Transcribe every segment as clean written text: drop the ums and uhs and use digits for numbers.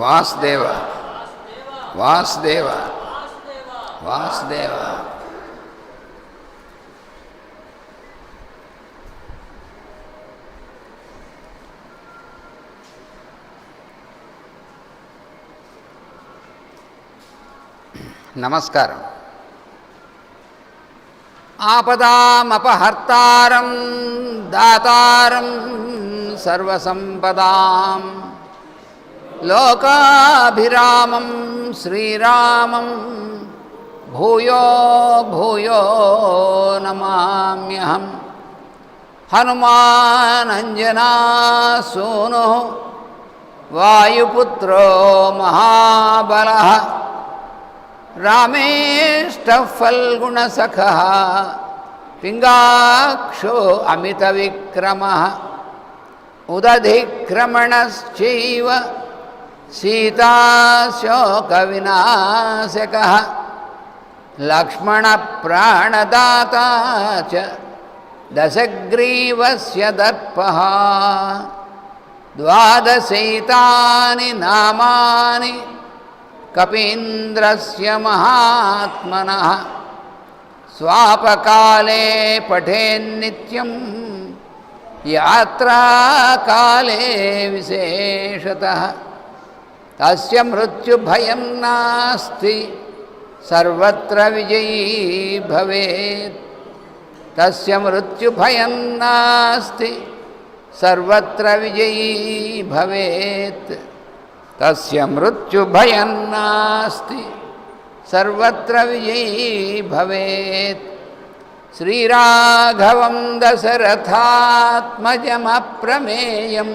వాసుదేవ వాసుదేవ వాసుదేవ. నమస్కారం. ఆపదామపహర్తారం దాతారం సర్వసంపదాం లోకాభిరామం శ్రీరామం భూయో భూయో నమామ్యహం. హనుమానంజనా సూను వాయుపుత్రో మహాబలః రామేష్టః ఫల్గుణసఖः పింగాక్షో అమితవిక్రమः ఉదధిక్రమణశ్చైవ సీతాశోకవినాశకः లక్ష్మణప్రాణదాతా చ దశగ్రీవస్య దర్పః. ద్వాదశైతాని నామాని కపీంద్రస్య మహాత్మనః స్వాపకాలే పఠేన్నిత్యం యాత్రాకాలే విశేషతః. తస్య మృత్యుభయం నాస్తి సర్వత్ర విజయీ భవేత్. తస్య మృత్యుభయం నాస్తి సర్వత్ర విజయీ భవేత్. తస్య మృత్యుభయం నాస్తి సర్వత్ర విజయీ భవేత్. శ్రీరాఘవం దశరథాత్మజమప్రమేయం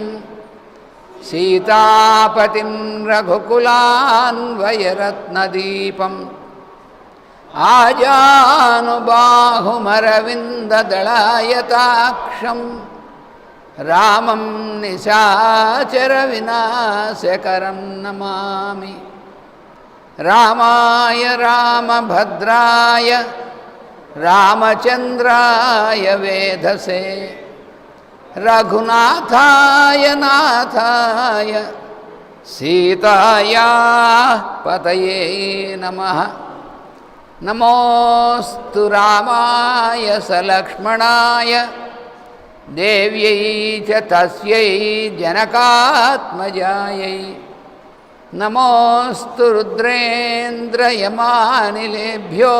సీతాపతిం రఘుకులాన్వయరత్నదీపం ఆజానుబాహుమరవిందదళాయతాక్షం రామం నిశాచర వినాశకరం నమామి. రామాయ రామభద్రాయ రామచంద్రాయ వేధసే రఘునాథాయ నాథాయ సీతాయా పతయే నమః. నమోస్తు రామాయ సలక్ష్మణాయ దేవ్యై చ తస్యై జనకాత్మజాయై. నమోస్తు రుద్రేంద్రయమానిలేభ్యో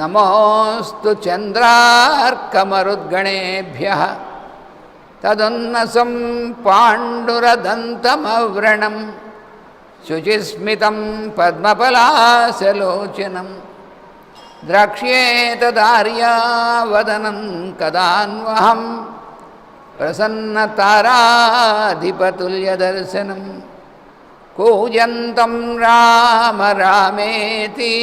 నమోస్తు చంద్రార్కమరుద్గణేభ్యః. తదున్నసం పాండురదంతమవ్రణం శుచిస్మితం పద్మపలాశలోచనం ద్రక్ష్యేతదార్యావదనం కదాన్వహం ప్రసన్నతారాధిపతుల్యదర్శనం. కూజంతం రామ రామేతి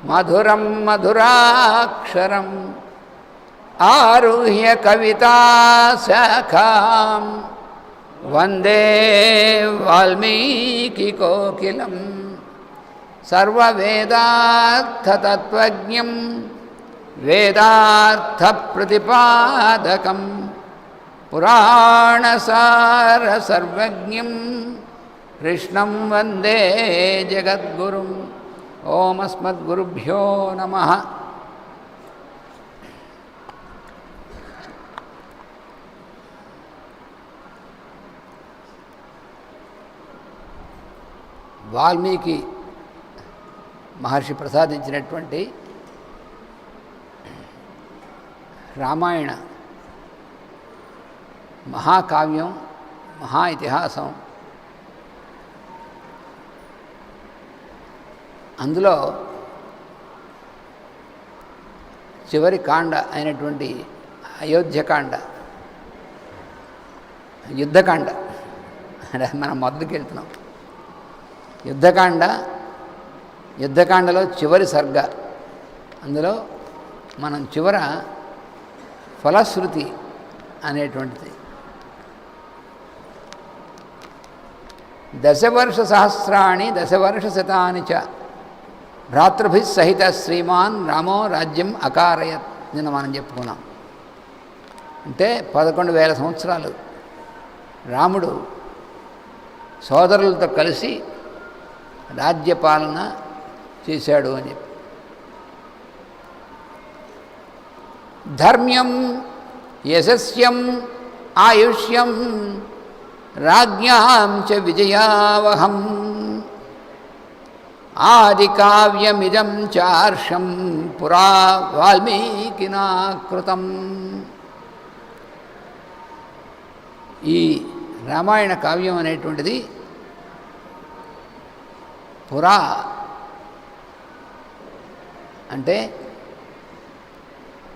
మధురం మధురాక్షరం ఆరుహ్య కవితాశాఖాం వందే వాల్మీకికోకిలం. సర్వవేదార్థతత్వజ్ఞం వేదార్థప్రతిపాదకం పురాణసారసర్వజ్ఞం కృష్ణం వందే జగద్గురుం. ఓం అస్మద్గురుభ్యో నమః. వాల్మీకి మహర్షి ప్రసాదించినటువంటి రామాయణ మహాకావ్యం, మహా ఇతిహాసం. అందులో చివరి కాండ అయినటువంటి అయోధ్యకాండ, యుద్ధకాండ, మనం మొదలుకి వెళ్తున్నాం. యుద్ధకాండలో చివరి సర్గ. అందులో మనం చివర ఫలశ్రుతి అనేటువంటిది దశవర్ష సహస్రాణి దశవర్ష శతాని చ భ్రాతృభి సహిత శ్రీమాన్ రామో రాజ్యం అకారయత్. నిన్న మనం చెప్పుకున్నాం. అంటే 11,000 సంవత్సరాలు రాముడు సోదరులతో కలిసి రాజ్యపాలన చేశాడు అని చెప్పి. ధర్మ్యం యశస్యం ఆయుష్యం రాజ్ఞాం చ విజయావహం ఆదికావ్యమిదం చార్షం పురా వాల్మీకినా కృతం. ఈ రామాయణ కావ్యం అనేటువంటిది పురా అంటే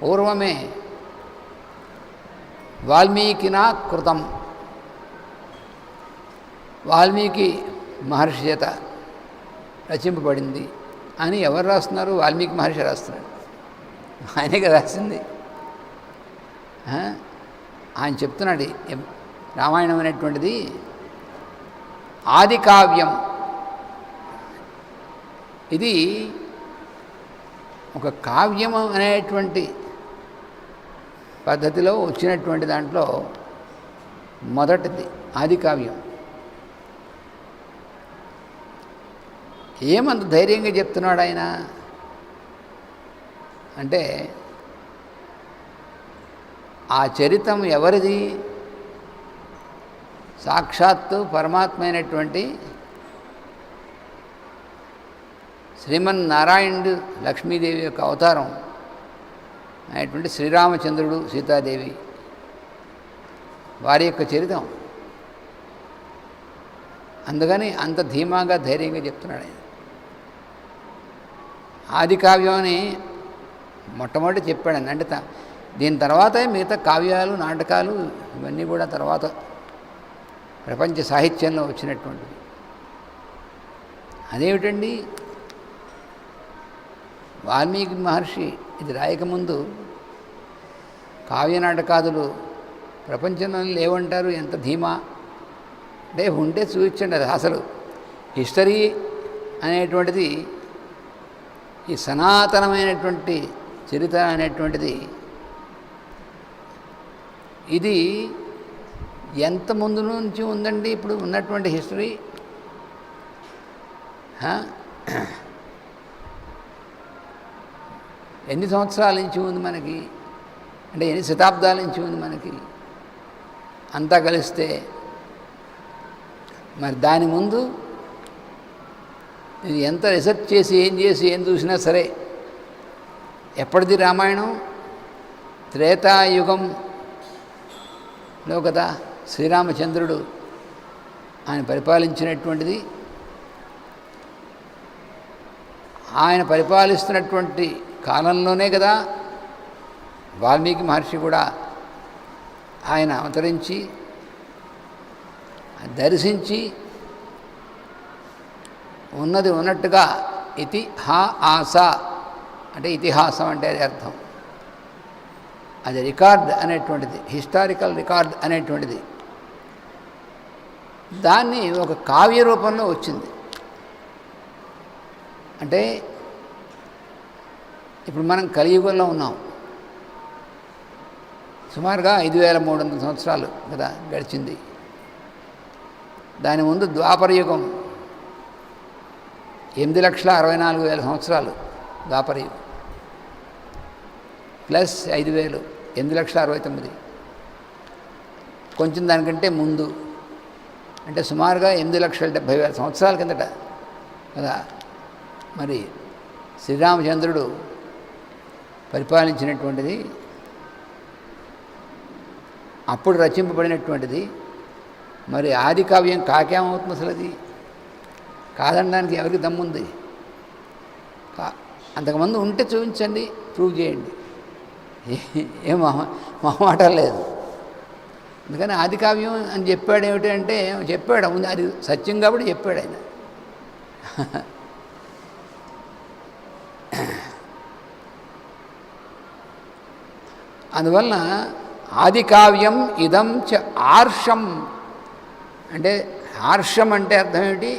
పూర్వమే వాల్మీకినా కృతం, వాల్మీకి మహర్షి చేత రచింపబడింది అని ఎవరు రాస్తున్నారు? వాల్మీకి మహర్షి రాస్తున్నాడు. ఆయనే కదా రాసింది. ఆయన చెప్తున్నాడు రామాయణం అనేటువంటిది ఆది కావ్యం. ఇది ఒక కావ్యం అనేటువంటి పద్ధతిలో వచ్చినటువంటి దాంట్లో మొదటిది ఆది కావ్యం. ఏమంత ధైర్యంగా చెప్తున్నాడు ఆయన అంటే, ఆ చరితం ఎవరిది? సాక్షాత్తు పరమాత్మ అయినటువంటి శ్రీమన్నారాయణుడు లక్ష్మీదేవి యొక్క అవతారం అయినటువంటి శ్రీరామచంద్రుడు సీతాదేవి వారి యొక్క చరితం. అందుకని అంత ధీమాగా ధైర్యంగా చెప్తున్నాడు ఆయన. ఆది కావ్యం అని మొట్టమొదటి చెప్పాడని. అంటే దీని తర్వాత మిగతా కావ్యాలు నాటకాలు ఇవన్నీ కూడా తర్వాత ప్రపంచ సాహిత్యంలో వచ్చినటువంటివి. అదేమిటండి, వాల్మీకి మహర్షి ఇది రాయకముందు కావ్య నాటకాదులు ప్రపంచంలో లేవంటారు. ఎంత ధీమా అంటే ఉంటే చూపించండి. అది అసలు హిస్టరీ అనేటువంటిది, ఈ సనాతనమైనటువంటి చరిత్ర అనేటువంటిది ఇది ఎంత ముందు నుంచి ఉందండి ఇప్పుడు ఉన్నటువంటి హిస్టరీ? ఎన్ని సంవత్సరాల నుంచి ఉంది మనకి? అంటే ఎన్ని శతాబ్దాల నుంచి ఉంది మనకి? అంతా కలిస్తే మరి దాని ముందు ఇది ఎంత రీసెర్చ్ చేసి ఏం చూసినా సరే ఎప్పటిది రామాయణం? త్రేతాయుగంలో కదా శ్రీరామచంద్రుడు ఆయన పరిపాలించినటువంటిది. ఆయన పరిపాలిస్తున్నటువంటి కాలంలోనే కదా వాల్మీకి మహర్షి కూడా ఆయన అవతరించి దర్శించి ఉన్నది ఉన్నట్టుగా ఇతిహాస అంటే ఇతిహాసం అంటే అది అర్థం. అది రికార్డ్ అనేటువంటిది, హిస్టారికల్ రికార్డ్ అనేటువంటిది. దాన్ని ఒక కావ్య రూపంలో వచ్చింది. అంటే ఇప్పుడు మనం కలియుగంలో ఉన్నాం. సుమారుగా 5300 సంవత్సరాలు కదా గడిచింది. దాని ముందు ద్వాపరయుగం 8,64,000 సంవత్సరాలు ద్వాపరయుగం ప్లస్ 5,000 8,69,000. కొంచెం దానికంటే ముందు అంటే సుమారుగా 8,70,000 సంవత్సరాల కిందట కదా మరి శ్రీరామచంద్రుడు పరిపాలించినటువంటిది. అప్పుడు రచింపబడినటువంటిది. మరి ఆది కావ్యం కాకేమవుతుంది అసలు? అది కాదనడానికి ఎవరికి దమ్ముంది? అంతకుముందు ఉంటే చూపించండి, ప్రూవ్ చేయండి. ఏం మొహమాట లేదు. అందుకని ఆది కావ్యం అని చెప్పాడు. ఏమిటంటే చెప్పాడు, ఉంది అది సత్యం కాబట్టి చెప్పాడు ఆయన. అందువలన ఆది కావ్యం ఇదం చ ఆర్షం అంటే, ఆర్షం అంటే అర్థం ఏమిటి?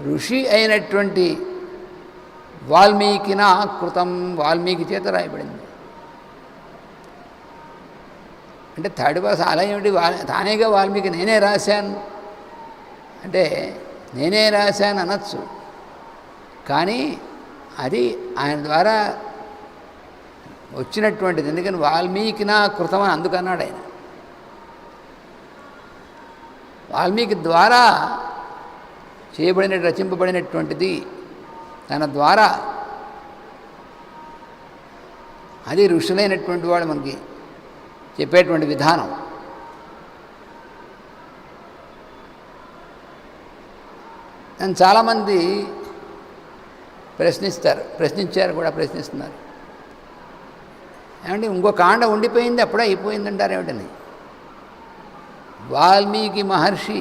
ఋషి అయినటువంటి వాల్మీకిన కృతం, వాల్మీకి చేత రాయబడింది. అంటే థర్డ్ పర్సన్ అలా ఏమిటి? తానేగా వాల్మీకి నేనే రాశాను అంటే నేనే రాశాను అనొచ్చు, కానీ అది ఆయన ద్వారా వచ్చినటువంటిది. ఎందుకని వాల్మీకి నా కృతం అని అందుకన్నాడు ఆయన. వాల్మీకి ద్వారా రచింపబడినటువంటిది తన ద్వారా. అది ఋషులైనటువంటి వాళ్ళు మనకి చెప్పేటువంటి విధానం. అని చాలామంది ప్రశ్నించారు కూడా, ప్రశ్నిస్తున్నారు. ఏమంటే ఇంకో కాండ ఉండిపోయింది, అప్పుడే అయిపోయిందంటారు ఏమిటని. వాల్మీకి మహర్షి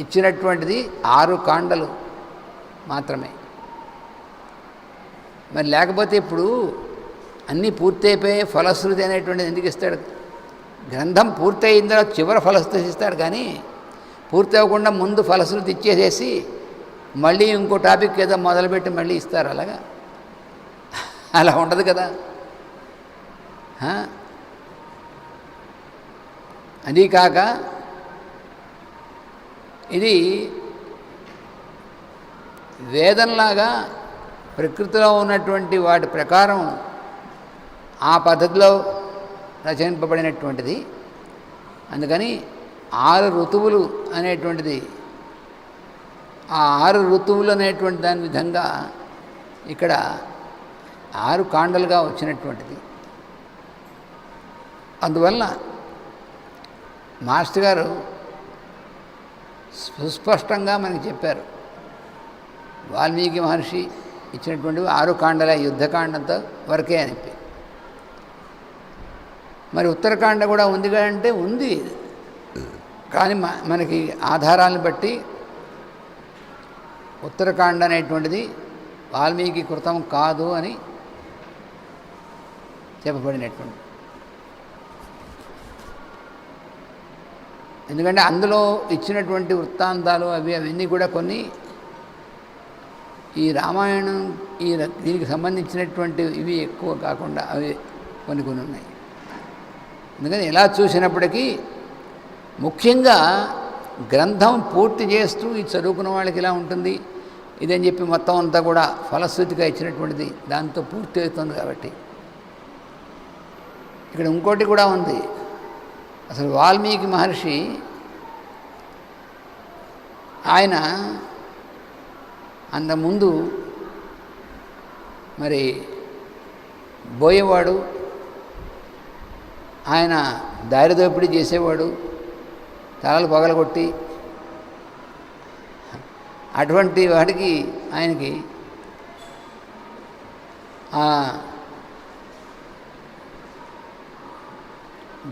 ఇచ్చినటువంటిది 6 కాండలు మాత్రమే. మరి లేకపోతే ఇప్పుడు అన్నీ పూర్తయిపోయి ఫలశ్రుతి అనేటువంటిది ఎందుకు ఇస్తాడు? గ్రంథం పూర్తయిన తర్వాత చివరి ఫలశ్రుతి ఇస్తాడు, కానీ పూర్తి అవ్వకుండా ముందు ఫలశ్రుతి ఇచ్చేసేసి మళ్ళీ ఇంకో టాపిక్ ఏదో మొదలుపెట్టి మళ్ళీ ఇస్తారు. అలా ఉండదు కదా. అదీ కాక ఇది వేదంలాగా ప్రకృతిలో ఉన్నటువంటి వాటి ప్రకారం ఆ పద్ధతిలో రచయింపబడినటువంటిది. అందుకని 6 ఋతువులు అనేటువంటిది, ఆ 6 ఋతువులు అనేటువంటి దాని విధంగా ఇక్కడ 6 కాండలుగా వచ్చినటువంటిది. అందువల్ల మాస్టర్ గారు సుస్పష్టంగా మనకి చెప్పారు, వాల్మీకి మహర్షి ఇచ్చినటువంటివి 6 కాండల యుద్ధకాండంతో వరకే అని. మరి ఉత్తరకాండ కూడా ఉంది అంటే ఉంది, కానీ మనకి ఆధారాలను బట్టి ఉత్తరకాండ అనేటువంటిది వాల్మీకి కృతం కాదు అని చెప్పబడినటువంటి. ఎందుకంటే అందులో ఇచ్చినటువంటి వృత్తాంతాలు అవన్నీ కూడా కొన్ని ఈ రామాయణం దీనికి సంబంధించినటువంటి ఇవి ఎక్కువ కాకుండా అవి కొన్ని ఉన్నాయి. అందుకని ఎలా చూసినప్పటికీ ముఖ్యంగా గ్రంథం పూర్తి చేస్తూ ఇది చదువుకున్న వాళ్ళకి ఇలా ఉంటుంది ఇదని చెప్పి మొత్తం అంతా కూడా ఫలశ్రుతిగా ఇచ్చినటువంటిది దాంతో పూర్తి అవుతుంది. కాబట్టి ఇక్కడ ఇంకోటి కూడా ఉంది. అసలు వాల్మీకి మహర్షి ఆయన అంతకుముందు మరి బోయేవాడు, ఆయన దారిదోపిడీ చేసేవాడు, తలలు పగలగొట్టి, అటువంటి వాడికి ఆయనకి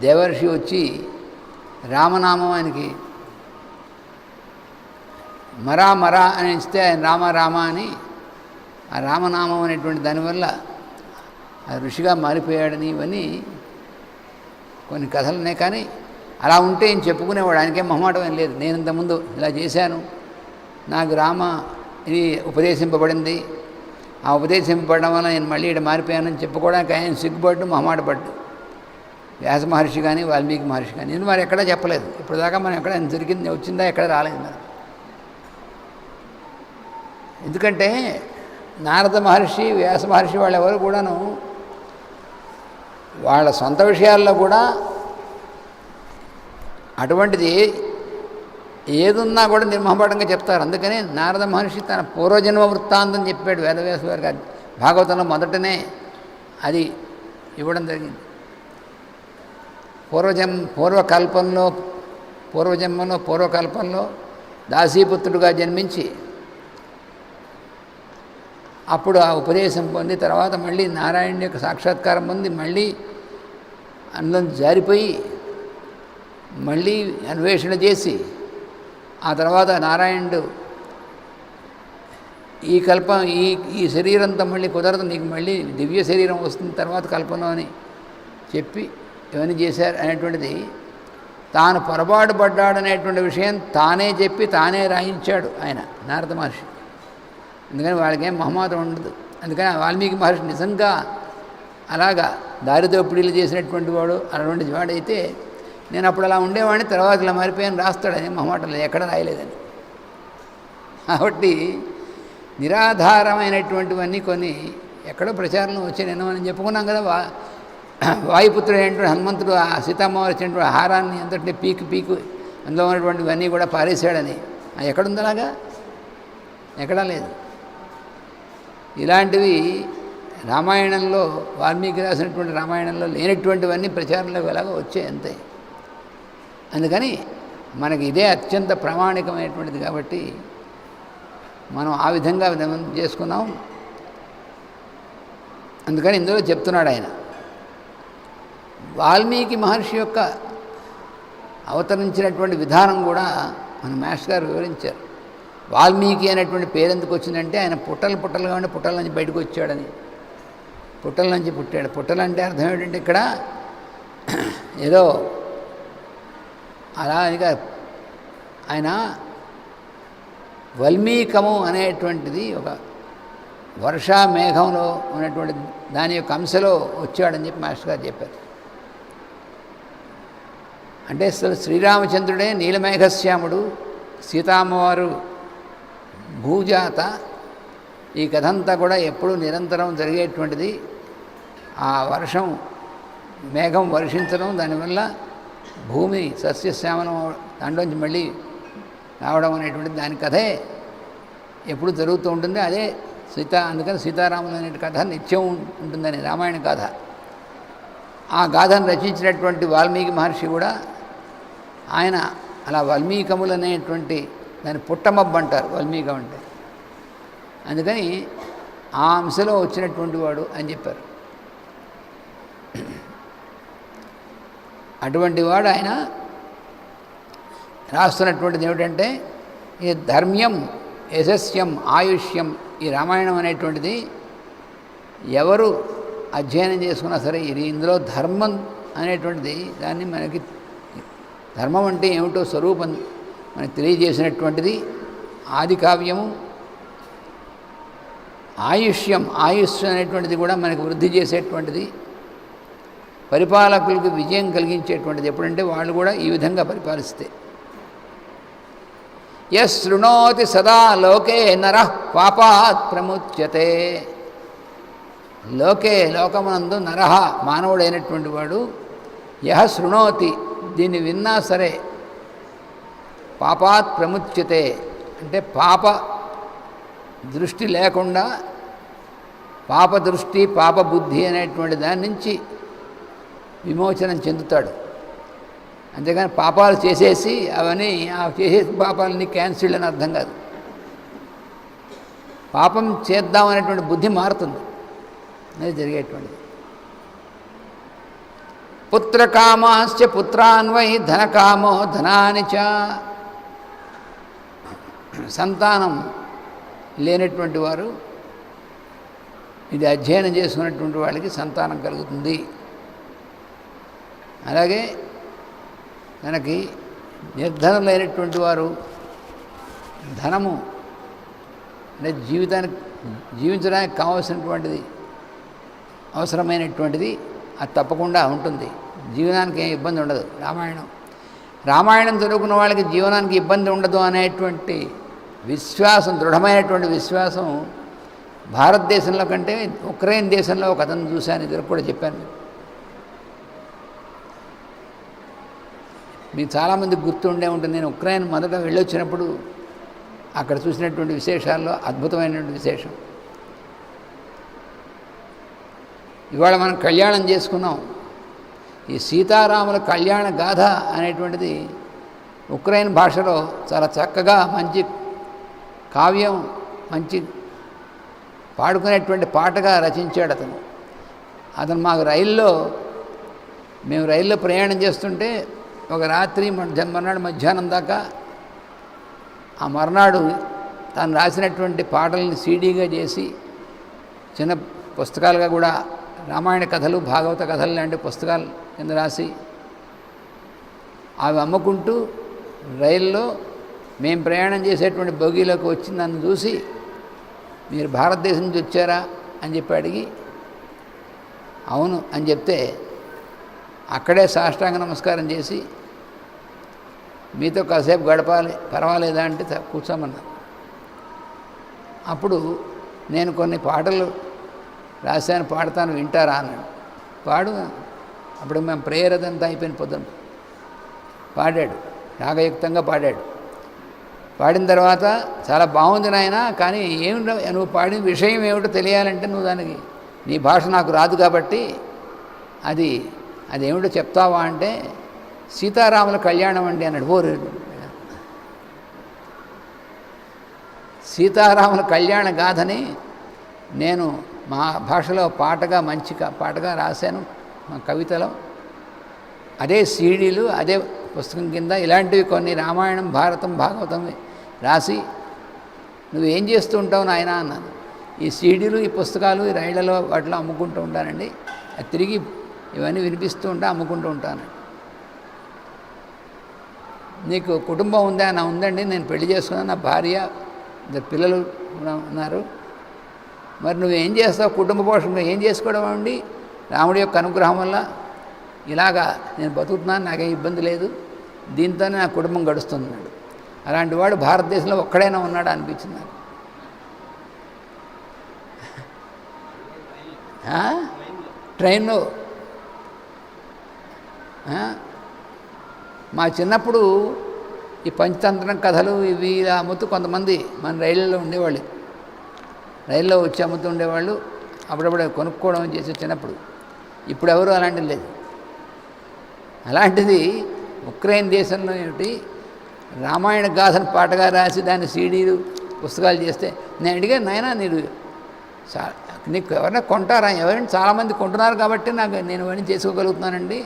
దేవర్షి వచ్చి రామనామం ఆయనకి మరా మరా అని ఇస్తే ఆయన రామ రామ అని ఆ రామనామం అనేటువంటి దానివల్ల ఆ ఋషిగా మారిపోయాడని ఇవన్నీ కొన్ని కథలు ఉన్నాయి. కానీ అలా ఉంటే ఏం చెప్పుకునేవాడు, ఆయనకేం మొహమాటం ఏం లేదు. నేను ఇంతకుముందు ఇలా చేశాను, నాకు రామ ఇది ఉపదేశింపబడింది, ఆ ఉపదేశింపబడడం వల్ల నేను మళ్ళీ ఇక్కడ మారిపోయానని చెప్పుకోవడానికి ఆయన సిగ్గుపడ్డు, మొహమాటపడ్డు. వ్యాస మహర్షి కానీ వాల్మీకి మహర్షి కానీ నేను మరి ఎక్కడా చెప్పలేదు. ఇప్పటిదాకా మనం ఎక్కడ దొరికింది వచ్చిందా, ఎక్కడ రాలేదు మరి. ఎందుకంటే నారద మహర్షి, వ్యాస మహర్షి వాళ్ళెవరు కూడాను వాళ్ళ సొంత విషయాల్లో కూడా అటువంటిది ఏదున్నా కూడా నిర్మహపడంగా చెప్తారు. అందుకని నారద మహర్షి తన పూర్వజన్మ వృత్తాంతం చెప్పాడు వేదవ్యాస గారు. భాగవతంలో మొదటనే అది ఇవ్వడం జరిగింది. పూర్వకల్పంలో దాసీపుత్రుడుగా జన్మించి అప్పుడు ఆ ఉపదేశం పొంది తర్వాత మళ్ళీ నారాయణుని యొక్క సాక్షాత్కారం పొంది మళ్ళీ అందులో జారిపోయి మళ్ళీ అన్వేషణ చేసి ఆ తర్వాత నారాయణుడు ఈ శరీరంతో మళ్ళీ కుదరదు, నీకు మళ్ళీ దివ్య శరీరం వస్తుంది తర్వాత కల్పంలో అని చెప్పి ఇవన్నీ చేశారు అనేటువంటిది. తాను పొరపాటు పడ్డాడనేటువంటి విషయం తానే చెప్పి తానే రాయించాడు ఆయన నారద మహర్షి. అందుకని వాళ్ళకేం మొహమాటం ఉండదు. అందుకని వాల్మీకి మహర్షి నిజంగా అలాగా దారిదోపిడీలు చేసినటువంటి వాడు అటువంటి వాడైతే నేను అప్పుడు అలా ఉండేవాడిని, తర్వాత ఇలా మారిపోయాను రాస్తాడని మొహమాటం ఎక్కడ రాయలేదని. కాబట్టి నిరాధారమైనటువంటివన్నీ కొన్ని ఎక్కడో ప్రచారంలో వచ్చాయి. నేను మనం చెప్పుకున్నాం కదా, వాయుపుత్రుడు అయినటువంటి హనుమంతుడు ఆ సీతమ్మవారు వచ్చినటువంటి ఆహారాన్ని అంతటి పీకు అందులో ఉన్నటువంటివన్నీ కూడా పారేశాడని. ఎక్కడుంది అలాగా? ఎక్కడా లేదు. ఇలాంటివి రామాయణంలో, వాల్మీకి రాసినటువంటి రామాయణంలో లేనటువంటివన్నీ ప్రచారంలోకి ఎలాగో వచ్చాయి అంతే. అందుకని మనకి ఇదే అత్యంత ప్రామాణికమైనటువంటిది కాబట్టి మనం ఆ విధంగా చేసుకున్నాం. అందుకని ఇందులో చెప్తున్నాడు ఆయన, వాల్మీకి మహర్షి యొక్క అవతరించినటువంటి విధానం కూడా మన మాస్టర్ గారు వివరించారు. వాల్మీకి అనేటువంటి పేరు ఎందుకు వచ్చిందంటే ఆయన పుట్టలుగా ఉండి పుట్టల నుంచి బయటకు వచ్చాడని. పుట్టల నుంచి పుట్టాడు. పుట్టలు అంటే అర్థం ఏంటంటే ఇక్కడ ఏదో అలా ఆయన వల్మీకము అనేటువంటిది ఒక వర్షా మేఘంలో ఉన్నటువంటి దాని యొక్క అంశలో వచ్చాడని చెప్పి మాస్టర్ గారు చెప్పారు. అంటే అసలు శ్రీరామచంద్రుడే నీలమేఘశ్యాముడు, సీతామ్మవారు భూజాత. ఈ కథ అంతా కూడా ఎప్పుడూ నిరంతరం జరిగేటువంటిది. ఆ వర్షం, మేఘం వర్షించడం, దానివల్ల భూమి సస్యశ్యామలం దాంట్లోంచి మళ్ళీ రావడం అనేటువంటిది దాని కథే ఎప్పుడు జరుగుతూ ఉంటుంది. అదే అందుకని సీతారాములు అనే కథ నిత్యం ఉంటుందని రామాయణ గాథ. ఆ గాథను రచించినటువంటి వాల్మీకి మహర్షి కూడా ఆయన అలా వల్మీకములు అనేటువంటి దాన్ని పుట్టమబ్బు అంటారు వాల్మీకం అంటే. అందుకని ఆ అంశలో వచ్చినటువంటి వాడు అని చెప్పారు. అటువంటి వాడు ఆయన రాస్తున్నటువంటిది ఏమిటంటే ఈ ధర్మ్యం, యశస్యం, ఆయుష్యం, ఈ రామాయణం అనేటువంటిది ఎవరు అధ్యయనం చేసుకున్నా సరే ఇందులో ధర్మం అనేటువంటిది దాన్ని మనకి ధర్మం అంటే ఏమిటో స్వరూపం మనకి తెలియజేసినటువంటిది ఆది కావ్యము. ఆయుష్యం, ఆయుష్ అనేటువంటిది కూడా మనకి వృద్ధి చేసేటువంటిది, పరిపాలకులకు విజయం కలిగించేటువంటిది. ఎప్పుడంటే వాళ్ళు కూడా ఈ విధంగా పరిపాలిస్తే. యస్ శృణోతి సదా లోకే నరః పాపాత్ ప్రముచ్యతే. లోకమునందు నరః మానవుడైనటువంటి వాడు యహ శృణోతి, దీన్ని విన్నా సరే, పాపాత్ ప్రముచ్యతే అంటే పాప దృష్టి లేకుండా, పాప దృష్టి, పాప బుద్ధి అనేటువంటి దాని నుంచి విమోచనం చెందుతాడు. అంతేగాని పాపాలు చేసేసి అవన్నీ చేసే పాపాలని క్యాన్సిల్డ్ అని అర్థం కాదు. పాపం చేద్దామనేటువంటి బుద్ధి మారుతుంది, అది జరిగేటువంటిది. పుత్రకామాశ్చ పుత్రాన్వై ధనకామో ధనాని చ. సంతానం లేనటువంటి వారు, ఇది అధ్యయనం చేసుకున్నటువంటి వాళ్ళకి సంతానం కలుగుతుంది. అలాగే మనకి నిర్ధనులైనటువంటి వారు ధనము అంటే జీవించడానికి కావాల్సినటువంటిది, అవసరమైనటువంటిది అది తప్పకుండా ఉంటుంది. జీవనానికి ఏం ఇబ్బంది ఉండదు. రామాయణం చదువుకున్న వాళ్ళకి జీవనానికి ఇబ్బంది ఉండదు అనేటువంటి విశ్వాసం, దృఢమైనటువంటి విశ్వాసం భారతదేశంలో కంటే ఉక్రెయిన్ దేశంలో ఒక అతను చూశాను, ఇద్దరు కూడా చెప్పాను. మీకు చాలామందికి గుర్తుండే ఉంటుంది. నేను ఉక్రెయిన్ మొదట వెళ్ళొచ్చినప్పుడు అక్కడ చూసినటువంటి విశేషాల్లో అద్భుతమైనటువంటి విశేషం. ఇవాళ మనం కళ్యాణం చేసుకున్నాం. ఈ సీతారాముల కళ్యాణ గాథ అనేటువంటిది ఉక్రెయిన్ భాషలో చాలా చక్కగా మంచి కావ్యం, మంచి పాడుకునేటువంటి పాటగా రచించాడు అతను. మాకు మేము రైల్లో ప్రయాణం చేస్తుంటే ఒక రాత్రి మర్నాడు మధ్యాహ్నం దాకా ఆ మర్నాడు తాను రాసినటువంటి పాటల్ని సీడీగా చేసి చిన్న పుస్తకాలుగా కూడా రామాయణ కథలు, భాగవత కథలు లాంటి పుస్తకాలు కింద రాసి అవి అమ్ముకుంటూ రైల్లో మేము ప్రయాణం చేసేటువంటి బోగీలోకి వచ్చి నన్ను చూసి, మీరు భారతదేశం నుంచి వచ్చారా అని చెప్పి అడిగి, అవును అని చెప్తే అక్కడే సాష్టాంగ నమస్కారం చేసి మీతో కాసేపు గడపాలి, పర్వాలేదా అంటే కూర్చోమన్నా. అప్పుడు నేను కొన్ని పాటలు రాశాను, పాడతాను, వింటారా అన్నాడు. పాడు. అప్పుడు మేము ప్రేయర్ అదంతా అయిపోయిన పొద్దున పాడాడు, రాగయుక్తంగా పాడాడు. పాడిన తర్వాత చాలా బాగుంది నాయన, కానీ ఏమిటో నువ్వు పాడిన విషయం ఏమిటో తెలియాలంటే నువ్వు దానికి నీ భాష నాకు రాదు కాబట్టి అదేమిటో చెప్తావా అంటే సీతారాముల కళ్యాణం అండి అన్నాడు. సీతారాముల కళ్యాణ గాథని నేను మా భాషలో పాటగా మంచి పాటగా రాశాను, మా కవితలో. అదే సీడీలు, అదే పుస్తకం కింద ఇలాంటివి కొన్ని రామాయణం, భారతం, భాగవతం రాసి నువ్వేం చేస్తూ ఉంటావు నాయన అన్నాను. ఈ సీడీలు, ఈ పుస్తకాలు ఈ రైళ్లలో వాటిలో అమ్ముకుంటూ ఉంటానండి, అది తిరిగి ఇవన్నీ వినిపిస్తూ ఉంటా, అమ్ముకుంటూ ఉంటాను. నీకు కుటుంబం ఉందా? నా ఉందండి, నేను పెళ్లి చేసుకున్నాను, నా భార్య, 2 పిల్లలు ఉన్నారు. మరి నువ్వేం చేస్తావు కుటుంబ పోషణ? ఏం చేసుకోవడం అండి? రాముడి యొక్క అనుగ్రహం వల్ల ఇలాగా నేను బతుకుతున్నాను, నాకేం ఇబ్బంది లేదు, దీంతోనే నా కుటుంబం గడుస్తున్నాడు. అలాంటి వాడు భారతదేశంలో ఒక్కడైనా ఉన్నాడు అనిపించింది నాకు. ట్రైన్లో మా చిన్నప్పుడు ఈ పంచతంత్రం కథలు ఇవి ఇలా అమ్ముతూ కొంతమంది మన రైళ్ళలో ఉండేవాళ్ళు, రైల్లో వచ్చి అమ్ముతూ ఉండేవాళ్ళు. అప్పుడప్పుడు కొనుక్కోవడం చేసే చిన్నప్పుడు. ఇప్పుడు ఎవరు అలాంటిది లేదు. అలాంటిది ఉక్రెయిన్ దేశంలో ఏమిటి రామాయణ గాథను పాటగా రాసి దాన్ని సీడీలు, పుస్తకాలు చేస్తే నేను అడిగాను, నాయన నీకు ఎవరైనా కొంటారా? ఎవరైనా చాలామంది కొంటున్నారు కాబట్టి నేను అవన్నీ చేసుకోగలుగుతున్నానండి,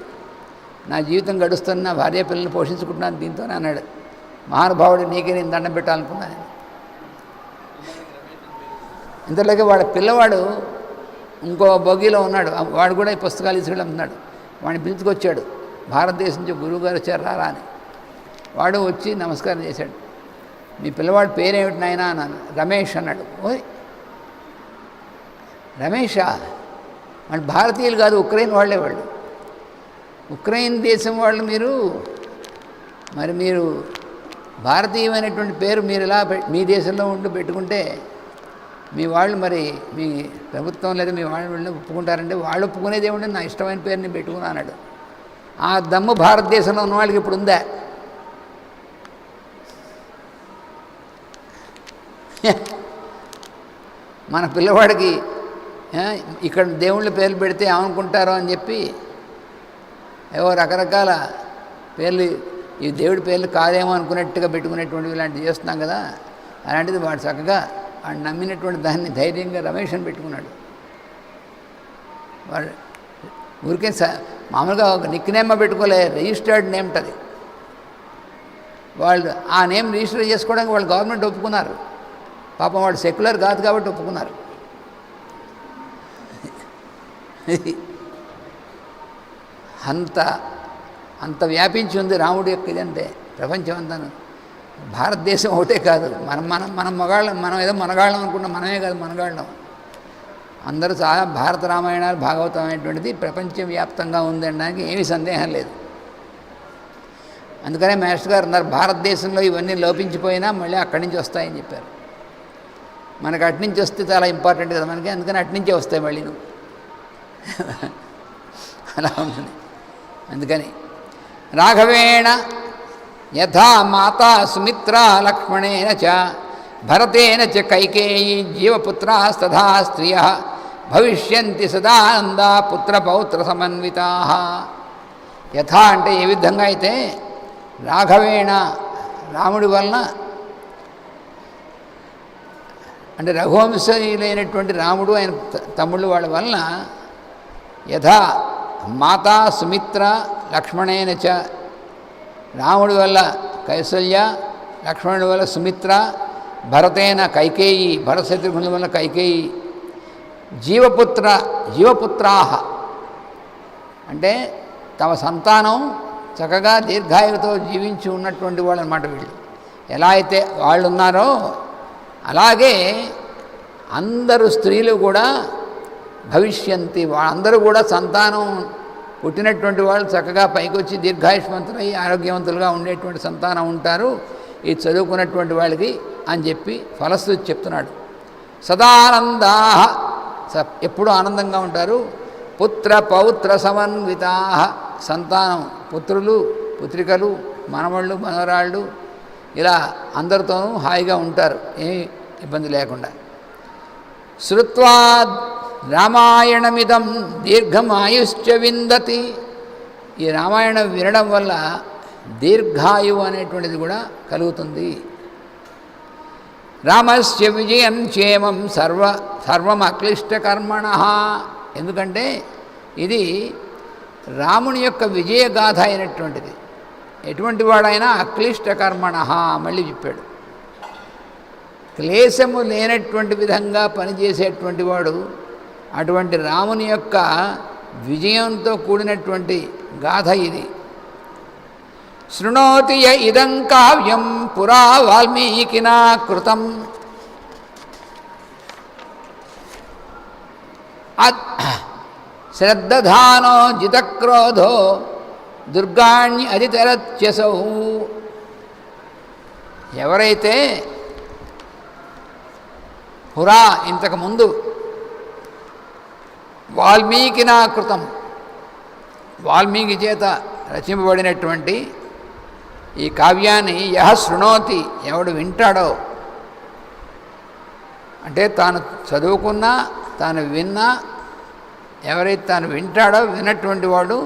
నా జీవితం గడుస్తున్న, నా భార్య పిల్లల్ని పోషించుకుంటున్నాను దీంతోనే అన్నాడు. మహానుభావుడు, నీకే నేను దండం పెట్టాలనుకున్నాను. ఇంతలోకి వాడు పిల్లవాడు ఇంకో బొగ్గిలో ఉన్నాడు, వాడు కూడా ఈ పుస్తకాలు తీసుకెళ్ళి వాడిని పిలుచుకొచ్చాడు. భారతదేశం నుంచి గురువుగారు వచ్చారు రారా అని. వాడు వచ్చి నమస్కారం చేశాడు. మీ పిల్లవాడి పేరేమిటి నాయనా అన్నాను. రమేష్ అన్నాడు. ఓయ్ రమేషా? వాళ్ళు భారతీయులు కాదు, ఉక్రెయిన్ వాళ్ళే. వాళ్ళు ఉక్రెయిన్ దేశం వాళ్ళు. మీరు భారతీయమైనటువంటి పేరు మీరు ఇలా మీ దేశంలో ఉంటూ పెట్టుకుంటే మీ వాళ్ళు మరి మీ ప్రభుత్వం లేదా మీ వాళ్ళు ఒప్పుకుంటారంటే వాళ్ళు ఒప్పుకునేది ఏమిటంటే నా ఇష్టమైన పేరుని పెట్టుకున్నా అన్నాడు. ఆ దమ్ము భారతదేశంలో ఉన్న వాళ్ళకి ఇప్పుడు ఉందా? మన పిల్లవాడికి ఇక్కడ దేవుళ్ళ పేర్లు పెడితే ఏమనుకుంటారో అని చెప్పి ఏవో రకరకాల పేర్లు, ఈ దేవుడి పేర్లు కాదేమో అనుకున్నట్టుగా పెట్టుకునేటువంటివి ఇలాంటివి చేస్తున్నాం కదా. అలాంటిది వాడు చక్కగా వాడు నమ్మినటువంటి దాన్ని ధైర్యంగా రమేష్ అని పెట్టుకున్నాడు. వాడు ఊరికే మామూలుగా ఒక నిక్ నేమ్ పెట్టుకోలే, రిజిస్టర్డ్ నేమ్ అది. వాళ్ళు ఆ నేమ్ రిజిస్టర్ చేసుకోవడానికి వాళ్ళు గవర్నమెంట్ ఒప్పుకున్నారు. పాపం వాడు సెక్యులర్ కాదు కాబట్టి ఒప్పుకున్నారు. అంత వ్యాపించి ఉంది రాముడి యొక్క ఇదంటే ప్రపంచం అంతాను. భారతదేశం ఒకటే కాదు, మనం మగాళ్ళం, మనం ఏదో మనగాళ్ళం అనుకుంటాం. మనమే కాదు, మనగాళ్ళం అందరూ. చాలా భారత రామాయణాలు, భాగవతం అనేటువంటిది ప్రపంచవ్యాప్తంగా ఉందనడానికి ఏమీ సందేహం లేదు. అందుకనే మాస్టర్ గారు అన్నారు, భారతదేశంలో ఇవన్నీ లోపించిపోయినా మళ్ళీ అక్కడి నుంచి వస్తాయని చెప్పారు. మనకు అటు నుంచి వస్తే చాలా ఇంపార్టెంట్ కదా మనకి, అందుకని అటు నుంచే వస్తాయి మళ్ళీ. నువ్వు అలా ఉంటుంది. అందుకని రాఘవేణ యథా మాతా సుమిత్రా లక్ష్మణేన చ భరతేన చ కైకేయీ జీవపుత్రాస్తథా స్త్రియః భవిష్యంతి సదానందా పుత్రపౌత్ర సమన్వితాః. యథా అంటే ఏ విధంగా అయితే రాఘవేణ రాముడి వలన అంటే రఘువంశీయులైనటువంటి రాముడు ఆయన తమ్ముళ్ళు వాళ్ళ వలన యథా మాతా సుమిత్ర లక్ష్మణేన చ రాముడి వల్ల కౌసల్య, లక్ష్మణుడి వల్ల సుమిత్ర, భరతేన కైకేయి భరతశత్రుఘ్నుల వల్ల కైకేయి, జీవపుత్రాహ అంటే తమ సంతానం చక్కగా దీర్ఘాయువుతో జీవించి ఉన్నటువంటి వాళ్ళు అన్నమాట. వీళ్ళు ఎలా అయితే వాళ్ళు ఉన్నారో అలాగే అందరూ స్త్రీలు కూడా భవిష్యంతి, వాళ్ళందరూ కూడా సంతానం పుట్టినటువంటి వాళ్ళు చక్కగా పైకి వచ్చి దీర్ఘాయుష్మంతులై ఆరోగ్యవంతులుగా ఉండేటువంటి సంతానం ఉంటారు ఈ చదువుకున్నటువంటి వాళ్ళకి అని చెప్పి ఫలశ్రుతి చెప్తున్నాడు. సదానందా, ఎప్పుడూ ఆనందంగా ఉంటారు. పుత్ర పౌత్ర సమన్వితా, సంతానం పుత్రులు పుత్రికలు మనవళ్ళు మనవరాళ్ళు ఇలా అందరితోనూ హాయిగా ఉంటారు, ఏమీ ఇబ్బంది లేకుండా. శ్రుత్వా రామాయణమిదం దీర్ఘమాయుశ్చ విందతి, ఈ రామాయణం వినడం వల్ల దీర్ఘాయువు అనేటువంటిది కూడా కలుగుతుంది. రామస్య విజయం క్షేమం సర్వం అక్లిష్టకర్మణ, ఎందుకంటే ఇది రాముని యొక్క విజయగాథ అయినటువంటిది. ఎటువంటి వాడైనా అక్లిష్టకర్మణ, మళ్ళీ చెప్పాడు, క్లేశము లేనటువంటి విధంగా పనిచేసేటువంటి వాడు అటువంటి రాముని యొక్క విజయంతో కూడినటువంటి గాథ ఇది. శృణోతి య ఇదం కావ్యం పురా వాల్మీకినా కృతం, శ్రద్ధధానో జితక్రోధో దుర్గాణ్య అధితరత్యసౌ. ఎవరైతే పురా ఇంతకుముందు వాల్మీకినా కృతం, వాల్మీకి చేత రచింపబడినటువంటి ఈ కావ్యాన్ని యహ శృణోతి, ఎవడు వింటాడో, అంటే తాను చదువుకున్నా తాను విన్నా ఎవరైతే తాను వింటాడో విన్నటువంటి వాడు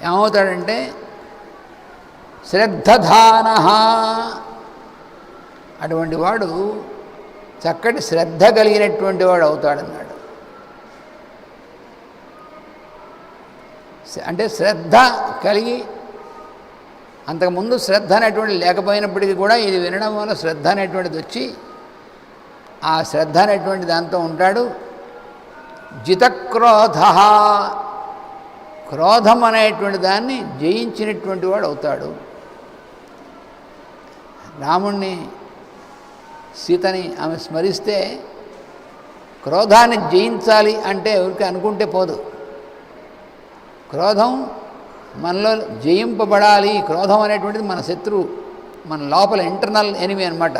ఏమవుతాడంటే శ్రద్ధధాన, అటువంటి వాడు చక్కటి శ్రద్ధ కలిగినటువంటి వాడు అవుతాడన్నాడు. అంటే శ్రద్ధ కలిగి, అంతకుముందు శ్రద్ధ అనేటువంటి లేకపోయినప్పటికీ కూడా ఇది వినడం వల్ల శ్రద్ధ అనేటువంటిది వచ్చి ఆ శ్రద్ధ అనేటువంటి దాంతో ఉంటాడు. జితక్రోధ, క్రోధం అనేటువంటి దాన్ని జయించినటువంటి వాడు అవుతాడు. రాముణ్ణి సీతని ఆమె స్మరిస్తే క్రోధాన్ని జయించాలి అంటే ఎవరికి అనుకుంటే పోదు, క్రోధం మనలో జయింపబడాలి. క్రోధం అనేటువంటిది మన శత్రువు, మన లోపల ఇంటర్నల్ ఎనిమీ అన్నమాట.